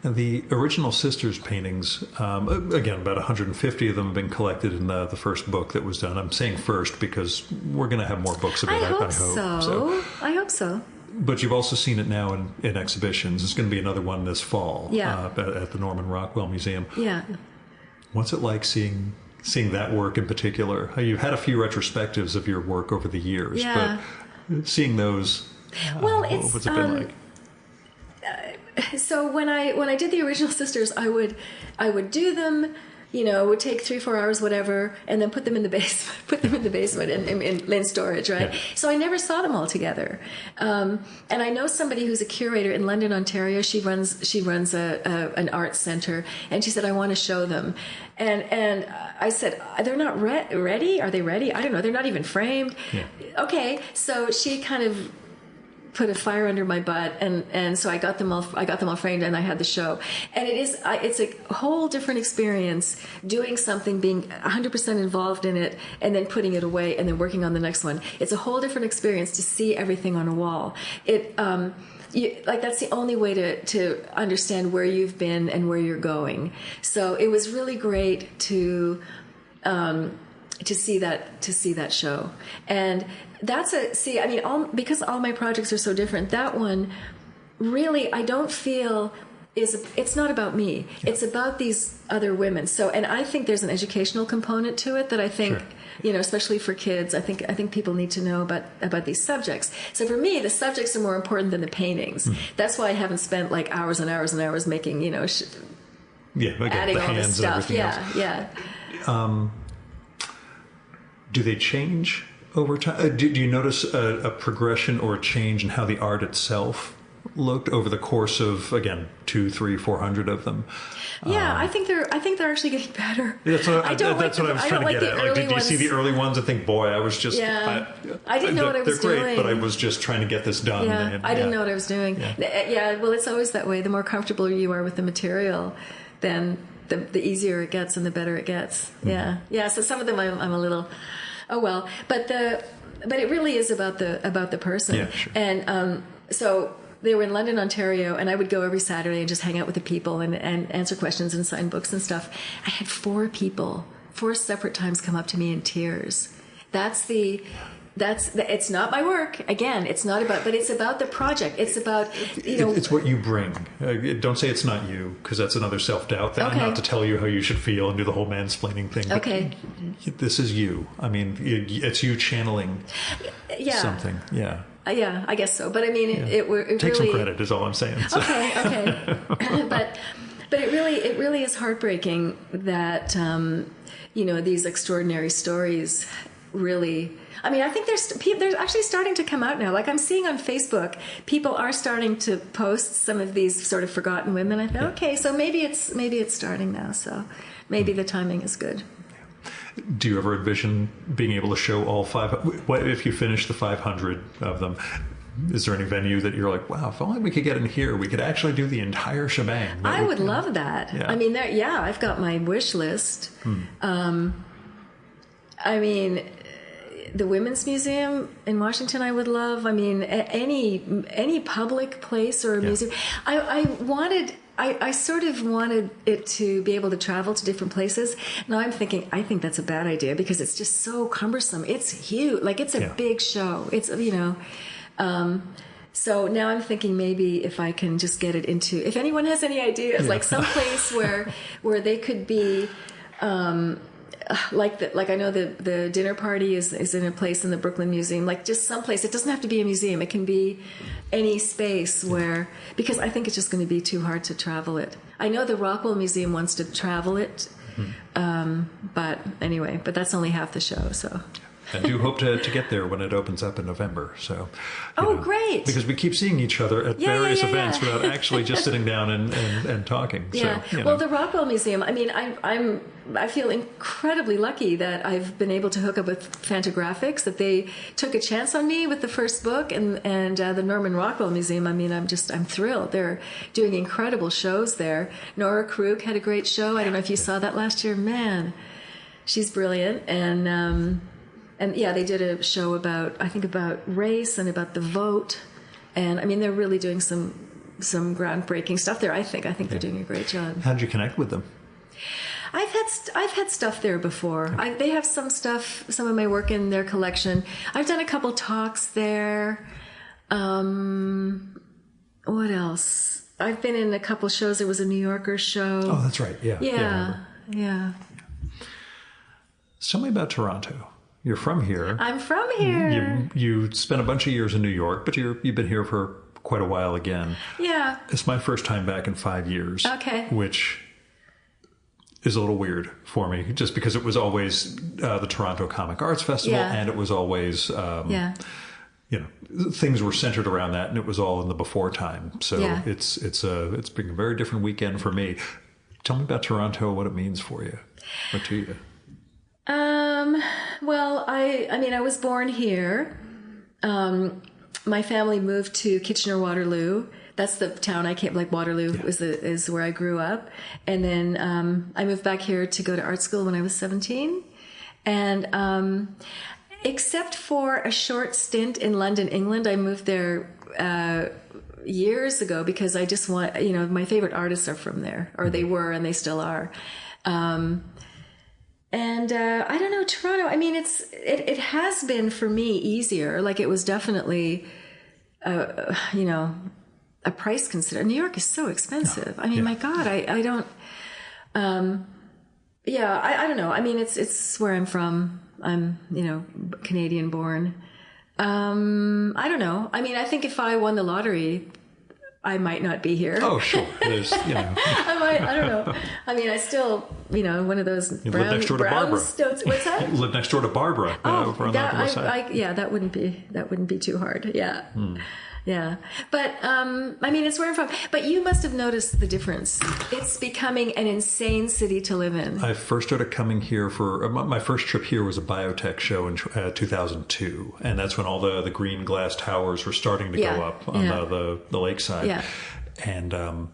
And the original sisters paintings, again, about 150 of them have been collected in the first book that was done. I'm saying first because we're going to have more books of it, I hope. I hope so. But you've also seen it now in exhibitions. There's going to be another one this fall at the Norman Rockwell Museum. Yeah. What's it like seeing that work in particular? You've had a few retrospectives of your work over the years, but seeing those, what's it been like? So when I did the original sisters, I would do them. You know, it would take 3-4 hours, whatever, and then put them in the basement in storage, right? Yeah. So I never saw them all together. And I know somebody who's a curator in London, Ontario. She runs an art center, and she said, I want to show them. And I said, they're not ready? Are they ready? I don't know. They're not even framed. Yeah. Okay, so she kind of put a fire under my butt, and so I got them all framed, and I had the show. And it's a whole different experience doing something, being 100% involved in it, and then putting it away, and then working on the next one. It's a whole different experience to see everything on a wall. That's the only way to understand where you've been and where you're going. So it was really great to see that show. And because all my projects are so different, that one really I don't feel it's not about me. Yeah. It's about these other women. So, and I think there's an educational component to it that I think, especially for kids, I think people need to know about these subjects. So for me, the subjects are more important than the paintings. That's why I haven't spent like hours and hours and hours making, adding all this stuff. Yeah. Do they change over time? Do you notice a progression or a change in how the art itself looked over the course of, again, 200, 300, 400 of them? Yeah, I think they're actually getting better. That's what I was trying to get at. Like, did you see the early ones and think, boy, I was just... Yeah. I didn't know what I was doing. They're great, but I was just trying to get this done. Yeah, I didn't know what I was doing. Yeah, well, it's always that way. The more comfortable you are with the material, then the easier it gets and the better it gets. Mm-hmm. Yeah. So some of them I'm a little... Oh well, but it really is about the person. Yeah, sure. And so they were in London, Ontario, and I would go every Saturday and just hang out with the people and answer questions and sign books and stuff. I had 4 separate times come up to me in tears. It's not my work. Again, it's not about, but it's about the project. It's about, It's what you bring. Don't say it's not you, because that's another self-doubt. Okay. I'm not to tell you how you should feel and do the whole mansplaining thing. Okay. This is you. I mean, it's you channeling something. Yeah. Yeah, I guess so. But I mean, it take really... some credit is all I'm saying. So. Okay. But it really is heartbreaking that, these extraordinary stories really... I mean, I think they're actually starting to come out now. Like I'm seeing on Facebook, people are starting to post some of these sort of forgotten women. I thought, okay, so maybe it's starting now. So maybe the timing is good. Do you ever envision being able to show all 500? What if you finish the 500 of them? Is there any venue that you're like, wow, if only we could get in here, we could actually do the entire shebang? I would love that. Yeah. I mean, I've got my wish list. I mean, the Women's Museum in Washington, I would love. I mean, any public place or a museum. I sort of wanted it to be able to travel to different places. Now I'm thinking, I think that's a bad idea because it's just so cumbersome. It's huge. Like it's a big show. It's, so now I'm thinking maybe if I can just get it into, if anyone has any ideas, like some place where they could be, like I know the dinner party is in a place in the Brooklyn Museum, like just someplace. It doesn't have to be a museum. It can be any space where, because I think it's just going to be too hard to travel it. I know the Rockwell Museum wants to travel it, but anyway, but that's only half the show, so. I do hope to get there when it opens up in November. So, great! Because we keep seeing each other at various events without actually just sitting down and talking. Yeah. So, Well, the Rockwell Museum. I mean, I feel incredibly lucky that I've been able to hook up with Fantagraphics. That they took a chance on me with the first book, and the Norman Rockwell Museum. I mean, I'm thrilled. They're doing incredible shows there. Nora Krug had a great show. I don't know if you saw that last year. Man, she's brilliant. And yeah, they did a show about race and about the vote, and I mean they're really doing some groundbreaking stuff there. I think they're doing a great job. How did you connect with them? I've had stuff there before. Okay. They have some stuff, some of my work in their collection. I've done a couple talks there. What else? I've been in a couple shows. There was a New Yorker show. Oh, that's right. Yeah. Tell me about Toronto. You're from here. I'm from here. You spent a bunch of years in New York, but you've been here for quite a while again. Yeah. It's my first time back in 5 years. Okay. Which is a little weird for me, just because it was always the Toronto Comic Arts Festival, and it was always, things were centered around that, and it was all in the before time. So it's been a very different weekend for me. Tell me about Toronto, what it means for you, or to you. Well, I was born here. My family moved to Kitchener-Waterloo. That's the town I came, like Waterloo is where I grew up. And then, I moved back here to go to art school when I was 17. And, except for a short stint in London, England, I moved there, years ago because I just want, my favorite artists are from there, or they were, and they still are. And I don't know, Toronto. I mean, it has been for me easier. Like it was definitely, a price consider. New York is so expensive. I mean, my God, I don't. I don't know. I mean, it's where I'm from. I'm Canadian born. I don't know. I mean, I think if I won the lottery, I might not be here. Oh, sure. There's, I don't know. I mean, I still, one of those you live next door to Barbara. What's that? You live next door to Barbara. Over on the other side. That wouldn't be too hard. Yeah. Yeah. But, I mean, it's where I'm from. But you must have noticed the difference. It's becoming an insane city to live in. I first started coming here my first trip here was a biotech show in 2002. And that's when all the green glass towers were starting to go up on the lakeside. Yeah. And,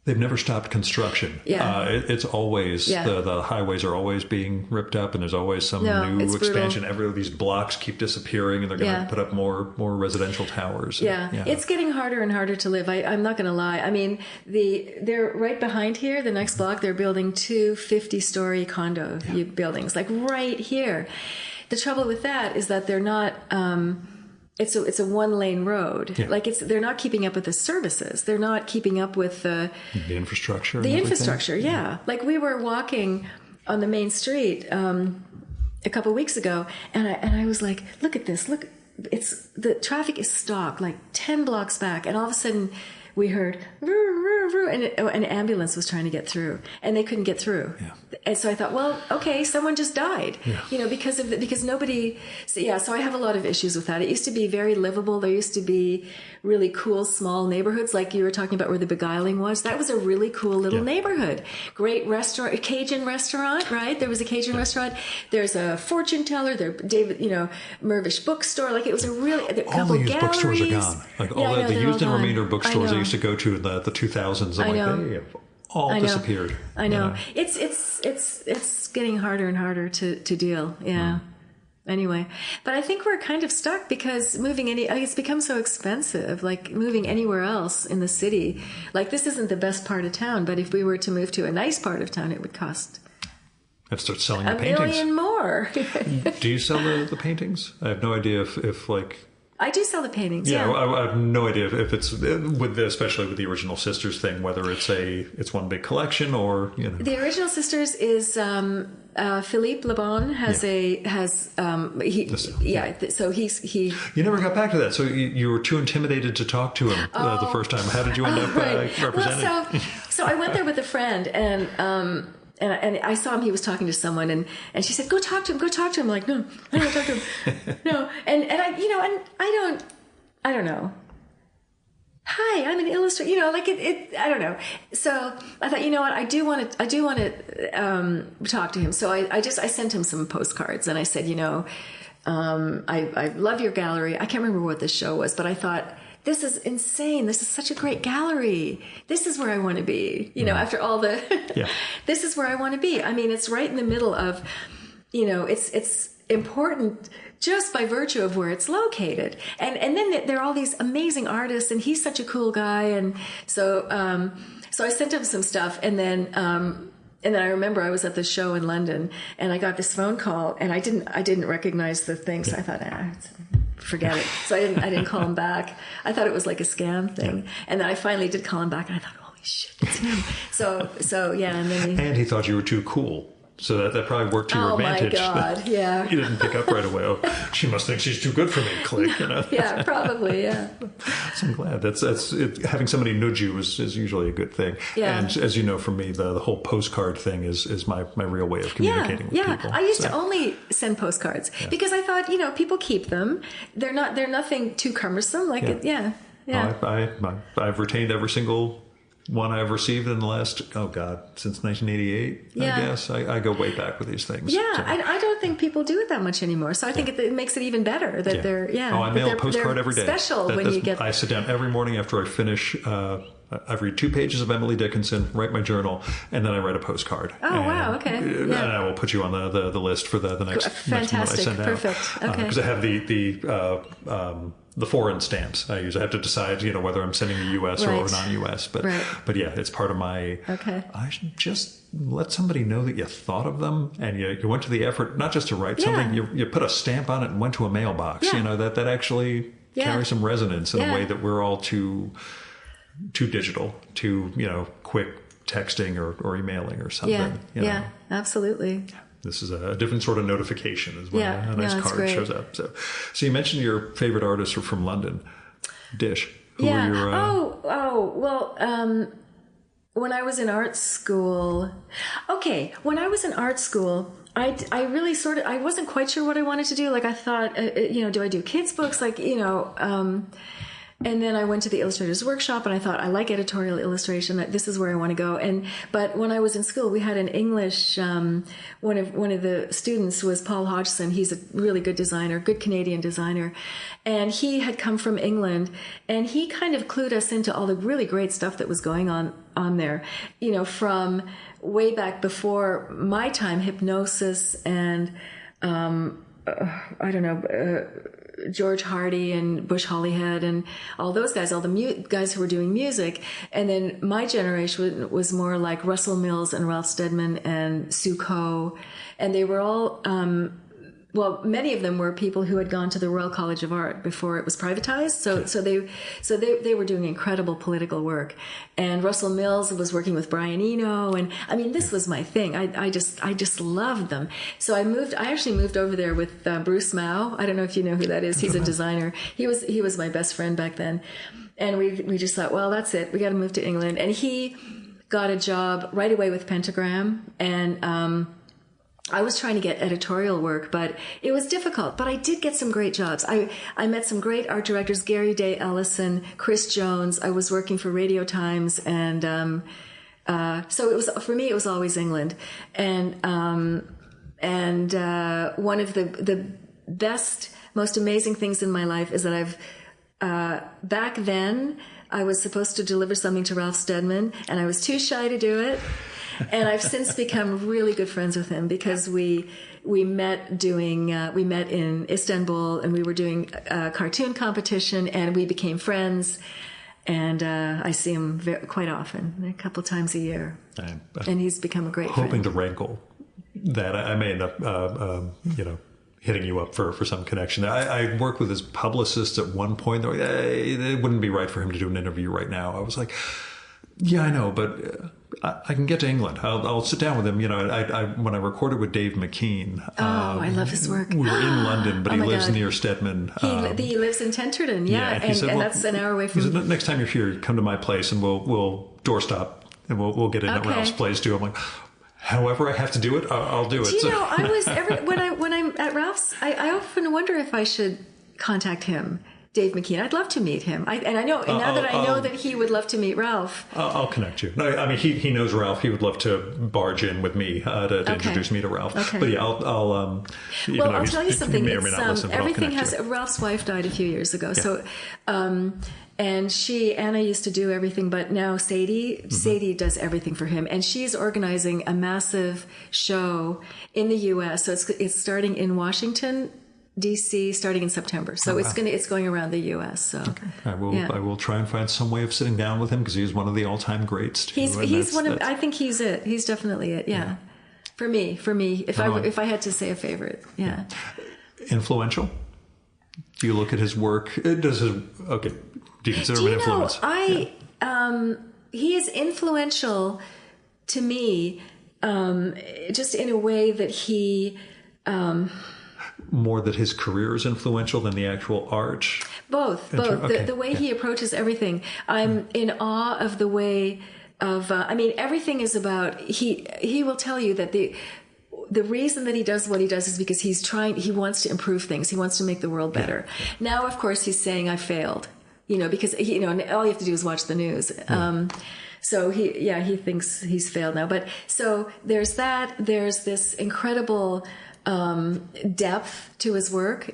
they've never stopped construction. Yeah. It's always, the highways are always being ripped up, and there's always some new expansion. These blocks keep disappearing, and they're going to put up more residential towers. Yeah. It's getting harder and harder to live. I'm not going to lie. I mean, they're right behind here, the next block, they're building 2 50-story condo buildings, like right here. The trouble with that is that they're not... It's a 1-lane road. Yeah. Like they're not keeping up with the services. They're not keeping up with the infrastructure. The infrastructure, yeah. Like we were walking on the main street a couple of weeks ago, and I was like, look at this. Look, the traffic is stopped like 10 blocks back, and all of a sudden we heard and an ambulance was trying to get through, and they couldn't get through. Yeah. And so I thought, well, okay, someone just died, because nobody. So I have a lot of issues with that. It used to be very livable. There used to be really cool small neighborhoods, like you were talking about where the Beguiling was. That was a really cool little neighborhood. Great restaurant, a Cajun restaurant, right? There was a Cajun restaurant. There's a fortune teller. There, David, Mervish bookstore. Like it was a really a couple all the used galleries. Bookstores are gone. Like all the used and remainder bookstores I used to go to in the 2000s. They have all disappeared. I know. It's getting harder and harder to deal. Yeah. Anyway, but I think we're kind of stuck because it's become so expensive, like moving anywhere else in the city. Like this isn't the best part of town, but if we were to move to a nice part of town, it would cost I'd start selling the $1 paintings. million more. Do you sell the paintings? I have no idea if like I do sell the paintings. Yeah, Yeah. I have no idea if it's especially with the Original Sisters thing, whether it's one big collection or The Original Sisters is Philippe Lebon So he. You never got back to that, so you were too intimidated to talk to him the first time. How did you end up representing? Well, so I went there with a friend and I saw him. He was talking to someone, and she said, "Go talk to him. Go talk to him." I'm like, no, I don't want to talk to him. No, and I don't know. Hi, I'm an illustrator. I don't know. So I thought, I do want to talk to him. So I sent him some postcards, and I said, I love your gallery. I can't remember what the show was, but I thought, this is insane. This is such a great gallery. This is where I want to be. After all the, this is where I want to be. I mean, it's right in the middle of, it's important just by virtue of where it's located. And then there are all these amazing artists, and he's such a cool guy. And so I sent him some stuff, and then I remember I was at the show in London, and I got this phone call, and I didn't recognize the thing, so I thought, forget it. So I didn't call him back. I thought it was like a scam thing, and then I finally did call him back, and I thought, holy shit, it's him. So yeah, and then he thought you were too cool. So that probably worked to your advantage. Oh, my God, yeah. You didn't pick up right away. Oh, she must think she's too good for me. Click, Yeah, probably, yeah. So I'm glad. That's it. Having somebody nudge you is usually a good thing. Yeah. And as you know, for me, the whole postcard thing is my real way of communicating with people. I used to only send postcards because I thought, people keep them. They're nothing too cumbersome. I've retained every single one I've received in the last, since 1988, I guess. I go way back with these things. Yeah, so. I don't think people do it that much anymore. So I think it makes it even better that they're, I mail a postcard every day. Special when you get... I sit down every morning after I finish, I read 2 pages of Emily Dickinson, write my journal, and then I write a postcard. Wow, okay. And I will put you on the list for the next one I send out. Perfect, okay. Because I have the foreign stamps I use. I have to decide, whether I'm sending the U.S. or non-U.S. But yeah, it's part of my. Okay. I should just let somebody know that you thought of them and you went to the effort not just to write something. You put a stamp on it and went to a mailbox. Yeah. That actually carries some resonance in a way that we're all too digital, too quick texting or emailing or something. Yeah, absolutely. This is a different sort of notification as well. A nice card shows up. So you mentioned your favorite artists are from London. Dish. Who were your, well, when I was in art school, I really I wasn't quite sure what I wanted to do. Like I thought, do I do kids books? And then I went to the illustrator's workshop, and I thought, I like editorial illustration. That this is where I want to go. But when I was in school, we had an English. One of the students was Paul Hodgson. He's a really good designer, good Canadian designer, and he had come from England, and he kind of clued us into all the really great stuff that was going on there. From way back before my time, hypnosis and George Hardy and Bush Hollyhead and all those guys, all the guys who were doing music. And then my generation was more like Russell Mills and Ralph Steadman and Sue Coe. And they were all, many of them were people who had gone to the Royal College of Art before it was privatized. So they were doing incredible political work. And Russell Mills was working with Brian Eno. And I mean, this was my thing. I just loved them. So I actually moved over there with Bruce Mao. I don't know if you know who that is. He's a designer. He was my best friend back then. And we just thought, well, that's it. We got to move to England. And he got a job right away with Pentagram. And, I was trying to get editorial work, but it was difficult. But I did get some great jobs. I met some great art directors, Gary Day Ellison, Chris Jones. I was working for Radio Times, and so it was, for me, it was always England. And one of the best, most amazing things in my life is that back then I was supposed to deliver something to Ralph Steadman, and I was too shy to do it. And I've since become really good friends with him because we met in Istanbul, and we were doing a cartoon competition, and we became friends. And I see him quite often, a couple times a year. And he's become a great friend. Hoping to wrinkle that I may end up, hitting you up for some connection. I worked with his publicist at one point. They're like, hey, it wouldn't be right for him to do an interview right now. I was like, yeah, I know, but I can get to England. I'll sit down with him. You know, when I recorded with Dave McKean. I love his work. We were in London, but he lives near Stedman. He lives in Tenterden, and that's an hour away from. He said, next time you're here, come to my place, and we'll doorstop, and we'll get in at Ralph's place too. I'm like, however I have to do it, I'll do it. Do you know, I was when I'm at Ralph's, I often wonder if I should contact him, Dave McKean. I'd love to meet him. I know now that I know that he would love to meet Ralph. I'll connect you. No, I mean, he knows Ralph. He would love to barge in with me to introduce me to Ralph. Okay. But yeah, I'll tell you something. May or may not listen, everything has. Ralph's wife died a few years ago, so. And Anna used to do everything, but now Sadie does everything for him. And she's organizing a massive show in the U.S. So it's starting in Washington, D.C., starting in September. So it's going around the U.S. So okay. I will try and find some way of sitting down with him because he's one of the all-time greats too. I think he's it. He's definitely it. Yeah. For me, if I had to say a favorite, yeah. Influential? Do you look at his work? Do you consider him an influence? He is influential to me, just in a way that he. More that his career is influential than the actual art? Both. Okay. The way he approaches everything. I'm in awe of the way of, everything is about, he will tell you that the reason that he does what he does is because he wants to improve things. He wants to make the world better. Yeah. Now, of course, he's saying, I failed. Because all you have to do is watch the news. So he thinks he's failed now. But so there's that. There's this incredible depth to his work.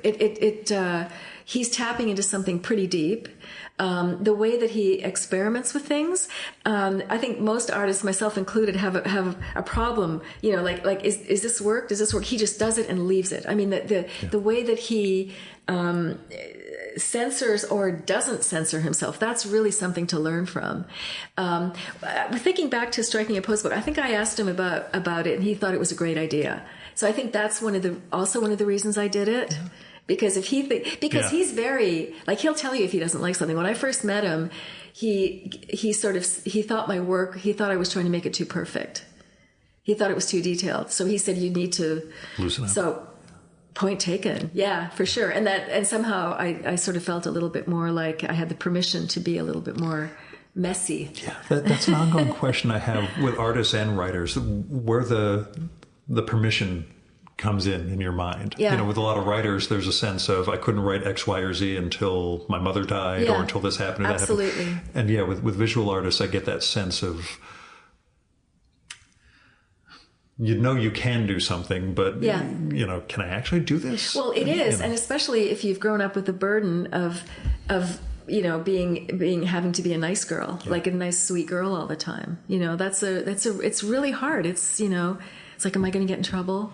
He's tapping into something pretty deep. The way that he experiments with things, I think most artists, myself included, have a problem. Is this work? Does this work? He just does it and leaves it. I mean, the way that he censors or doesn't censor himself, that's really something to learn from. Thinking back to Striking a Pose book, I think I asked him about it and he thought it was a great idea. So I think that's one of the reasons I did it. Yeah. Because he's very, he'll tell you if he doesn't like something. When I first met him, he thought my work, he thought I was trying to make it too perfect. He thought it was too detailed. So he said, you need to loosen up. So point taken. Yeah, for sure. And somehow I sort of felt a little bit more like I had the permission to be a little bit more messy. Yeah, that's an ongoing question I have with artists and writers, where the permission comes in your mind. Yeah. With a lot of writers, there's a sense of I couldn't write X, Y, or Z until my mother died or until this happened or that happened. Absolutely. And with visual artists, I get that sense of you can do something, but can I actually do this? Well, it is, and especially if you've grown up with the burden of being having to be a nice girl, like a nice sweet girl all the time. It's really hard. It's like, am I going to get in trouble?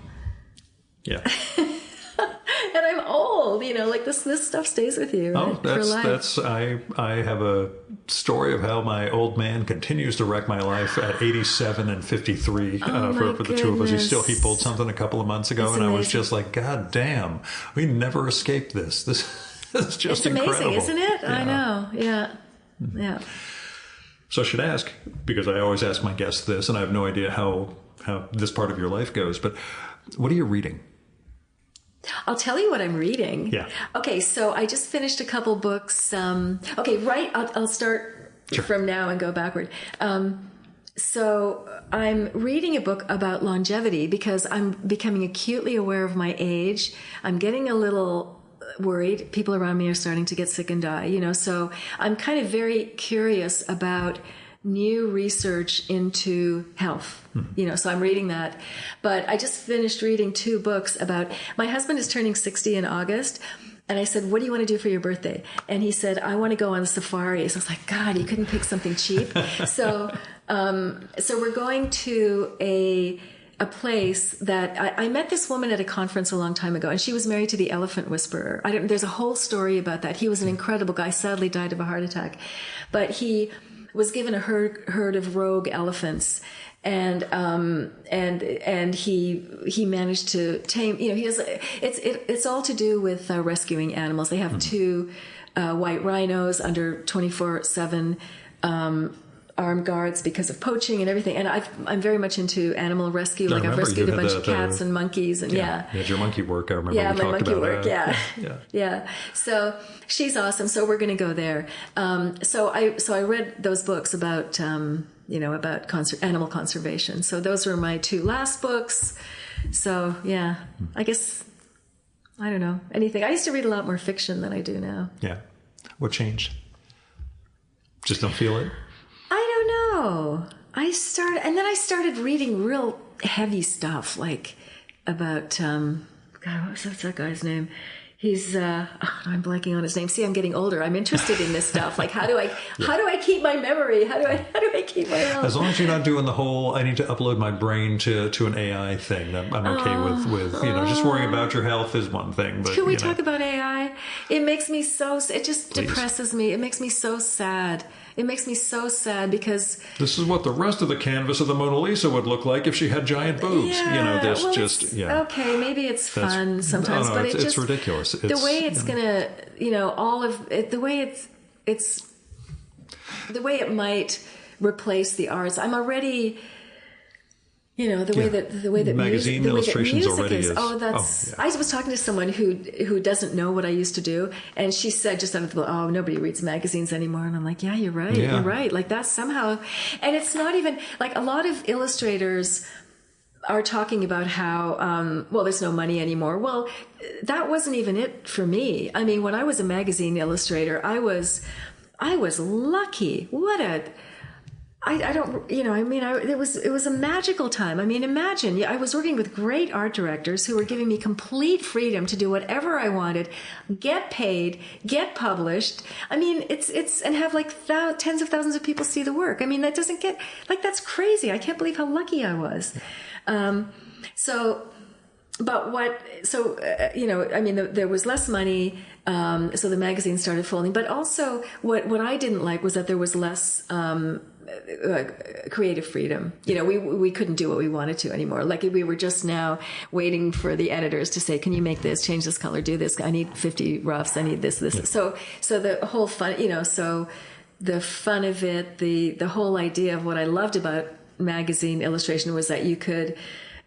Yeah. And I'm old, this stuff stays with you for life. I have a story of how my old man continues to wreck my life at 87 and 53 for the two of us. He pulled something a couple of months ago, and I was just like, God damn, we never escaped this. This is just incredible. It's amazing, isn't it? Yeah. I know. Yeah. Mm-hmm. Yeah. So I should ask, because I always ask my guests this, and I have no idea how this part of your life goes, but what are you reading? I'll tell you what I'm reading. Yeah. Okay, so I just finished a couple books. I'll start from now and go backward. So I'm reading a book about longevity because I'm becoming acutely aware of my age. I'm getting a little worried. People around me are starting to get sick and die, so I'm kind of very curious about new research into health, so I'm reading that. But I just finished reading 2 books about, my husband is turning 60 in August. And I said, what do you want to do for your birthday? And he said, I want to go on a safari. So I was like, God, you couldn't pick something cheap. So we're going to a place that I met this woman at a conference a long time ago, and she was married to the elephant whisperer. There's a whole story about that. He was an incredible guy, sadly died of a heart attack, but he was given a herd of rogue elephants, and he managed to tame. He has it's all to do with rescuing animals. They have two white rhinos under 24/7 armed guards because of poaching and everything. And I'm very much into animal rescue. Like I've rescued a bunch of cats and monkeys, and you had your monkey work. I remember. Yeah, we my talked monkey about work. that. Yeah. So she's awesome. So we're going to go there. So I read those books about about animal conservation. So those were my two last books. So yeah, I guess I don't know anything. I used to read a lot more fiction than I do now. Yeah. What changed? Just don't feel it? I don't know. I started reading real heavy stuff, like about God, what's that guy's name? He's I'm blanking on his name. See, I'm getting older. I'm interested in this stuff. Like how do I keep my memory? How do I keep my health? As long as you're not doing the whole I need to upload my brain to an AI thing, I'm okay with just worrying about your health is one thing. But can we talk about AI? It makes me it just depresses me. It makes me so sad. It makes me so sad because this is what the rest of the canvas of the Mona Lisa would look like if she had giant boobs. Okay, maybe it's fun sometimes, but it's ridiculous. The way it's gonna, all of it, the way it might replace the arts. I'm already. the way that magazine music, illustrations already is. is. I was talking to someone who doesn't know what I used to do, and she said just out of the blue, "Oh, nobody reads magazines anymore." And I'm like, "Yeah, you're right. Yeah. You're right. Like that's somehow." And it's not even like a lot of illustrators are talking about how there's no money anymore. Well, that wasn't even it for me. I mean, when I was a magazine illustrator, I was lucky. It was a magical time. I mean, imagine, I was working with great art directors who were giving me complete freedom to do whatever I wanted, get paid, get published. I mean, it's and have like tens of thousands of people see the work. I mean, that doesn't get, like, that's crazy. I can't believe how lucky I was. There was less money, so the magazine started folding. But also, what I didn't like was that there was less creative freedom. We couldn't do what we wanted to anymore. Like we were just now waiting for the editors to say, "Can you make this? Change this color? Do this? I need 50 roughs. I need this." Yeah. So the whole fun, so the fun of it, the whole idea of what I loved about magazine illustration was that you could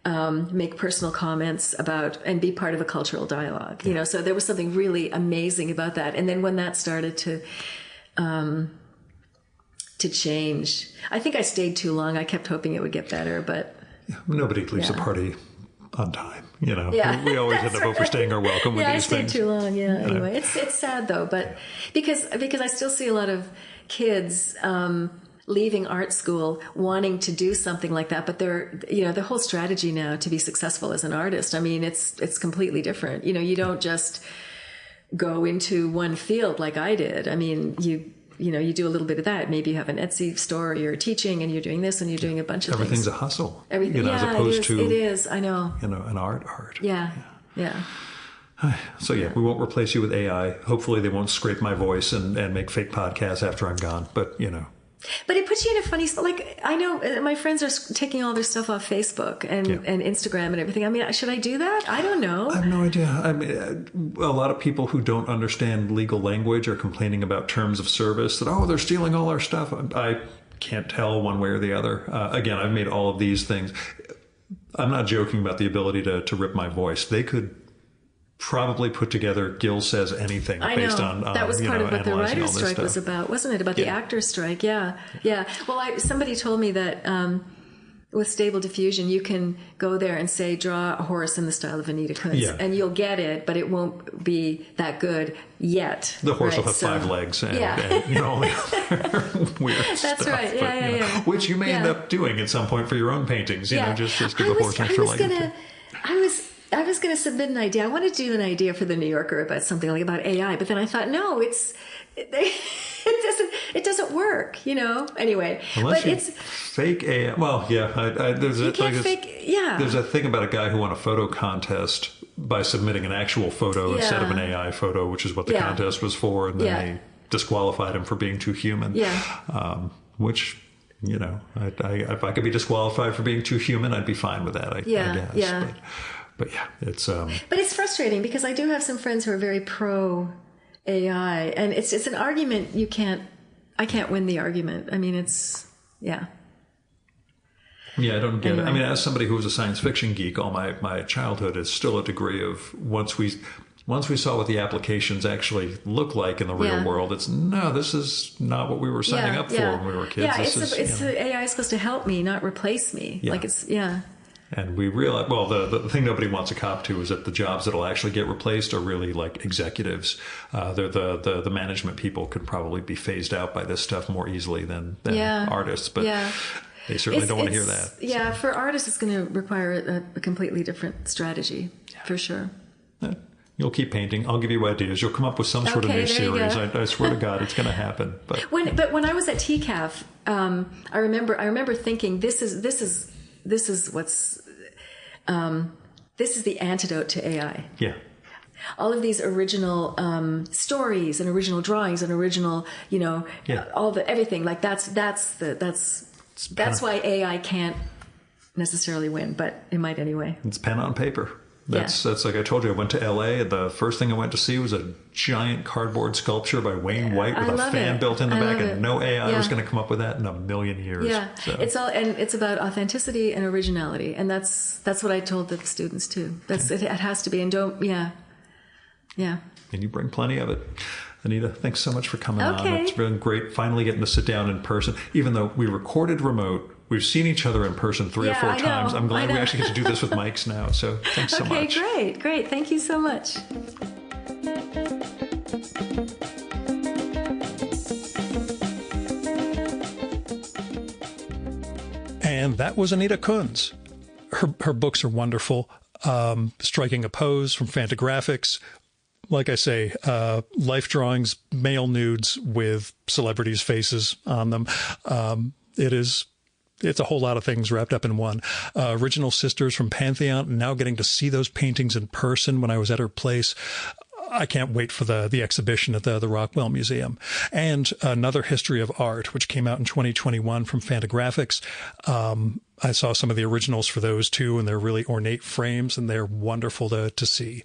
make personal comments about and be part of a cultural dialogue. So there was something really amazing about that. And then when that started to change, I think I stayed too long. I kept hoping it would get better, but nobody leaves a party on time. Yeah. We always end up overstaying our welcome with these things. I stayed too long. Yeah. Anyway, it's sad though, but because I still see a lot of kids leaving art school wanting to do something like that, but the whole strategy now to be successful as an artist, I mean, it's completely different. You don't just go into one field like I did. I mean, you do a little bit of that. Maybe you have an Etsy store, or you're teaching and you're doing this and you're doing a bunch of Everything's things. a hustle. Everything, as opposed to it is. I know. An art. Yeah. So we won't replace you with AI. Hopefully they won't scrape my voice and make fake podcasts after I'm gone. But But it puts you in a funny spot. Like, I know my friends are taking all their stuff off Facebook and Instagram and everything. I mean, should I do that? I don't know. I have no idea. I mean, a lot of people who don't understand legal language are complaining about terms of service that, they're stealing all our stuff. I can't tell one way or the other. Again, I've made all of these things. I'm not joking about the ability to rip my voice. They could probably put together Gil Says Anything based on that was part of what the writer's strike stuff was about, wasn't it? About the actor's strike. Yeah. Well, somebody told me that with Stable Diffusion, you can go there and say, draw a horse in the style of Anita Kunz, and you'll get it, but it won't be that good yet. The horse will have 5 legs and weird That's stuff. right. Yeah. Which you may end up doing at some point for your own paintings. Just give the horse an extra leg. I was going to submit an idea. I wanted to do an idea for the New Yorker about something like about AI, but then I thought, no, it doesn't work, Anyway, unless but it's fake AI. Well, there's a thing about a guy who won a photo contest by submitting an actual photo instead of an AI photo, which is what the contest was for, and then they disqualified him for being too human. which, if I could be disqualified for being too human, I'd be fine with that, I guess. Yeah. But yeah, it's... But it's frustrating because I do have some friends who are very pro AI, and it's an argument I can't win the argument. I mean, yeah, I don't get anyway. it. I mean, as somebody who was a science fiction geek, all my childhood is still a degree of once we saw what the applications actually look like in the real world, this is not what we were signing up for when we were kids. Yeah, AI is supposed to help me, not replace me. Yeah. And we realize, well, the thing nobody wants to cop to is that the jobs that'll actually get replaced are really like executives. They're the management people could probably be phased out by this stuff more easily than artists. But they certainly don't want to hear that. Yeah, for artists, it's going to require a completely different strategy, for sure. You'll keep painting. I'll give you ideas. You'll come up with some sort of new series. I swear to God, it's going to happen. But when I was at TCAF, I remember thinking this is what's this is the antidote to AI. Yeah. All of these original stories and original drawings and original, everything like that's why AI can't necessarily win, but it might anyway. It's pen on paper. That's like I told you, I went to LA. The first thing I went to see was a giant cardboard sculpture by Wayne White with a fan built in the back, and no AI was going to come up with that in a million years. Yeah, so. It's about authenticity and originality, and that's what I told the students too. It has to be, and don't And you bring plenty of it. Anita, thanks so much for coming on. It's been great finally getting to sit down in person, even though we recorded remote. We've seen each other in person 3 or 4 times. I'm glad we actually get to do this with mics now. So thanks so much. Okay, great. Thank you so much. And that was Anita Kunz. Her books are wonderful. Striking a Pose from Fantagraphics. Like I say, life drawings, male nudes with celebrities' faces on them. It's a whole lot of things wrapped up in one. Original Sisters from Pantheon, now getting to see those paintings in person when I was at her place. I can't wait for the exhibition at the Rockwell Museum. And Another History of Art, which came out in 2021 from Fantagraphics. I saw some of the originals for those too, and they're really ornate frames, and they're wonderful to see.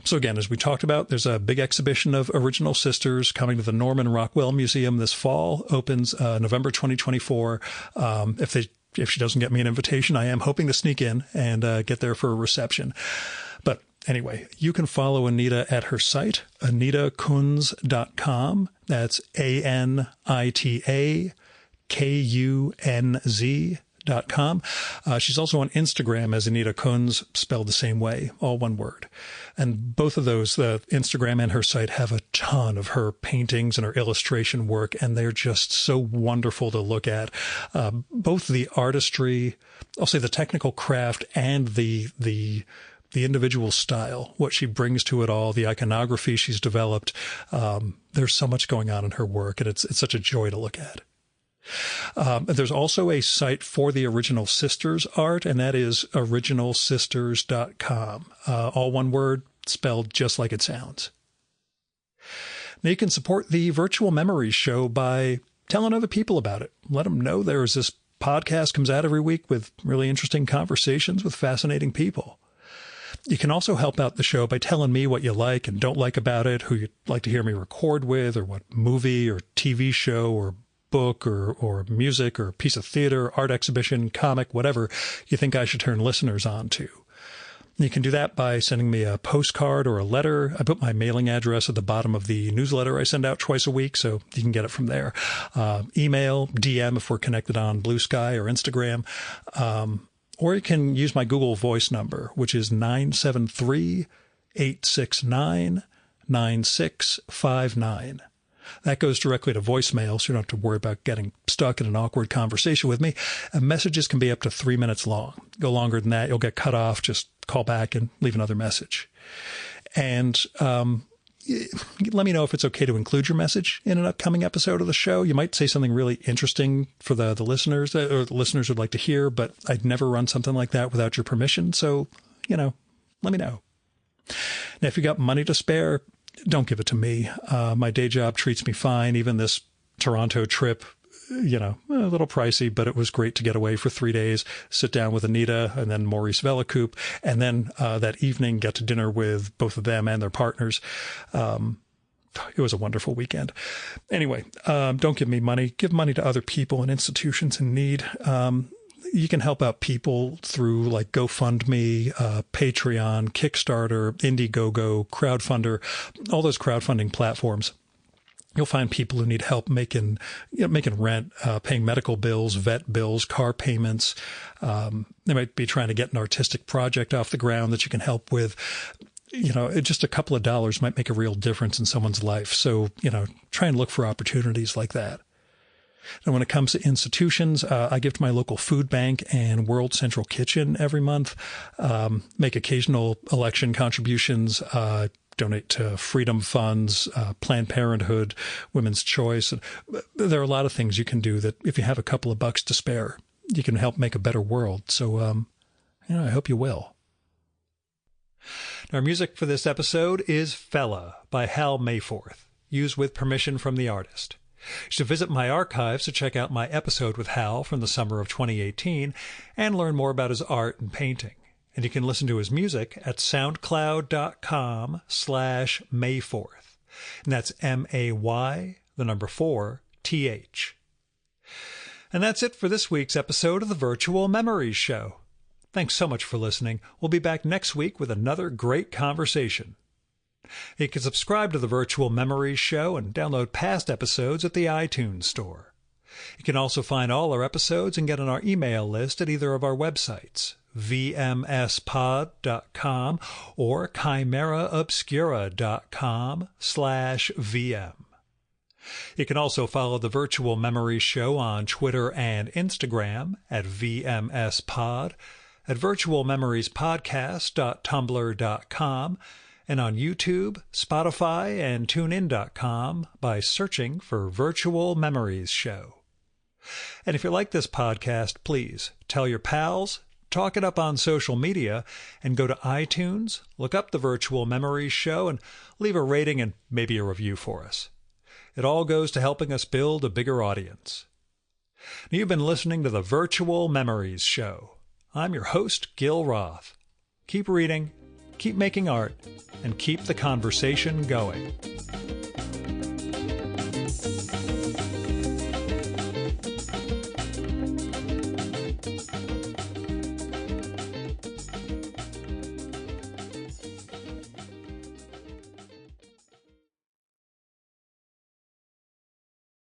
So again, as we talked about, there's a big exhibition of Original Sisters coming to the Norman Rockwell Museum this fall. Opens November 2024. If she doesn't get me an invitation, I am hoping to sneak in and get there for a reception. But anyway, you can follow Anita at her site, anitakunz.com. That's ANITAKUNZ.com. She's also on Instagram as Anita Kunz, spelled the same way, all one word. And both of those, the Instagram and her site, have a ton of her paintings and her illustration work, and they're just so wonderful to look at. Both the artistry, I'll say the technical craft, and the individual style, what she brings to it all, the iconography she's developed. There's so much going on in her work, and it's such a joy to look at. There's also a site for the Original Sisters art, and that is originalsisters.com. All one word, spelled just like it sounds. Now you can support the Virtual Memories Show by telling other people about it. Let them know there's this podcast comes out every week with really interesting conversations with fascinating people. You can also help out the show by telling me what you like and don't like about it, who you'd like to hear me record with, or what movie or TV show or book or music or piece of theater, art exhibition, comic, whatever you think I should turn listeners on to. You can do that by sending me a postcard or a letter. I put my mailing address at the bottom of the newsletter I send out twice a week, so you can get it from there. Email, DM if we're connected on Blue Sky or Instagram. Or you can use my Google Voice number, which is 973-869-9659. That goes directly to voicemail, so you don't have to worry about getting stuck in an awkward conversation with me. And messages can be up to 3 minutes long. Go longer than that, you'll get cut off. Just call back and leave another message. And let me know if it's okay to include your message in an upcoming episode of the show. You might say something really interesting for the listeners, or the listeners would like to hear, but I'd never run something like that without your permission. So, let me know. Now, if you got money to spare, don't give it to me. My day job treats me fine. Even this Toronto trip a little pricey, but it was great to get away for 3 days, sit down with Anita and then Maurice Vellecoop, and then that evening get to dinner with both of them and their partners. It was a wonderful weekend. Anyway, don't give me money. Give money to other people and institutions in need. You can help out people through like GoFundMe, Patreon, Kickstarter, Indiegogo, Crowdfunder, all those crowdfunding platforms. You'll find people who need help making rent, paying medical bills, vet bills, car payments. They might be trying to get an artistic project off the ground that you can help with. Just a couple of dollars might make a real difference in someone's life. So, try and look for opportunities like that. And when it comes to institutions, I give to my local food bank and World Central Kitchen every month, make occasional election contributions, donate to Freedom Funds, Planned Parenthood, Women's Choice. There are a lot of things you can do that if you have a couple of bucks to spare, you can help make a better world. So, I hope you will. Our music for this episode is Fella by Hal Mayforth, used with permission from the artist. You should visit my archives to check out my episode with Hal from the summer of 2018 and learn more about his art and painting. And you can listen to his music at soundcloud.com/Mayforth. And that's MAY4TH. And that's it for this week's episode of the Virtual Memories Show. Thanks so much for listening. We'll be back next week with another great conversation. You can subscribe to the Virtual Memories Show and download past episodes at the iTunes Store. You can also find all our episodes and get on our email list at either of our websites, vmspod.com or chimeraobscura.com/VM. You can also follow the Virtual Memories Show on Twitter and Instagram at vmspod, at virtualmemoriespodcast.tumblr.com, and on YouTube, Spotify, and TuneIn.com by searching for Virtual Memories Show. And if you like this podcast, please tell your pals, talk it up on social media, and go to iTunes, look up the Virtual Memories Show, and leave a rating and maybe a review for us. It all goes to helping us build a bigger audience. Now, you've been listening to the Virtual Memories Show. I'm your host, Gil Roth. Keep reading, keep making art, and keep the conversation going.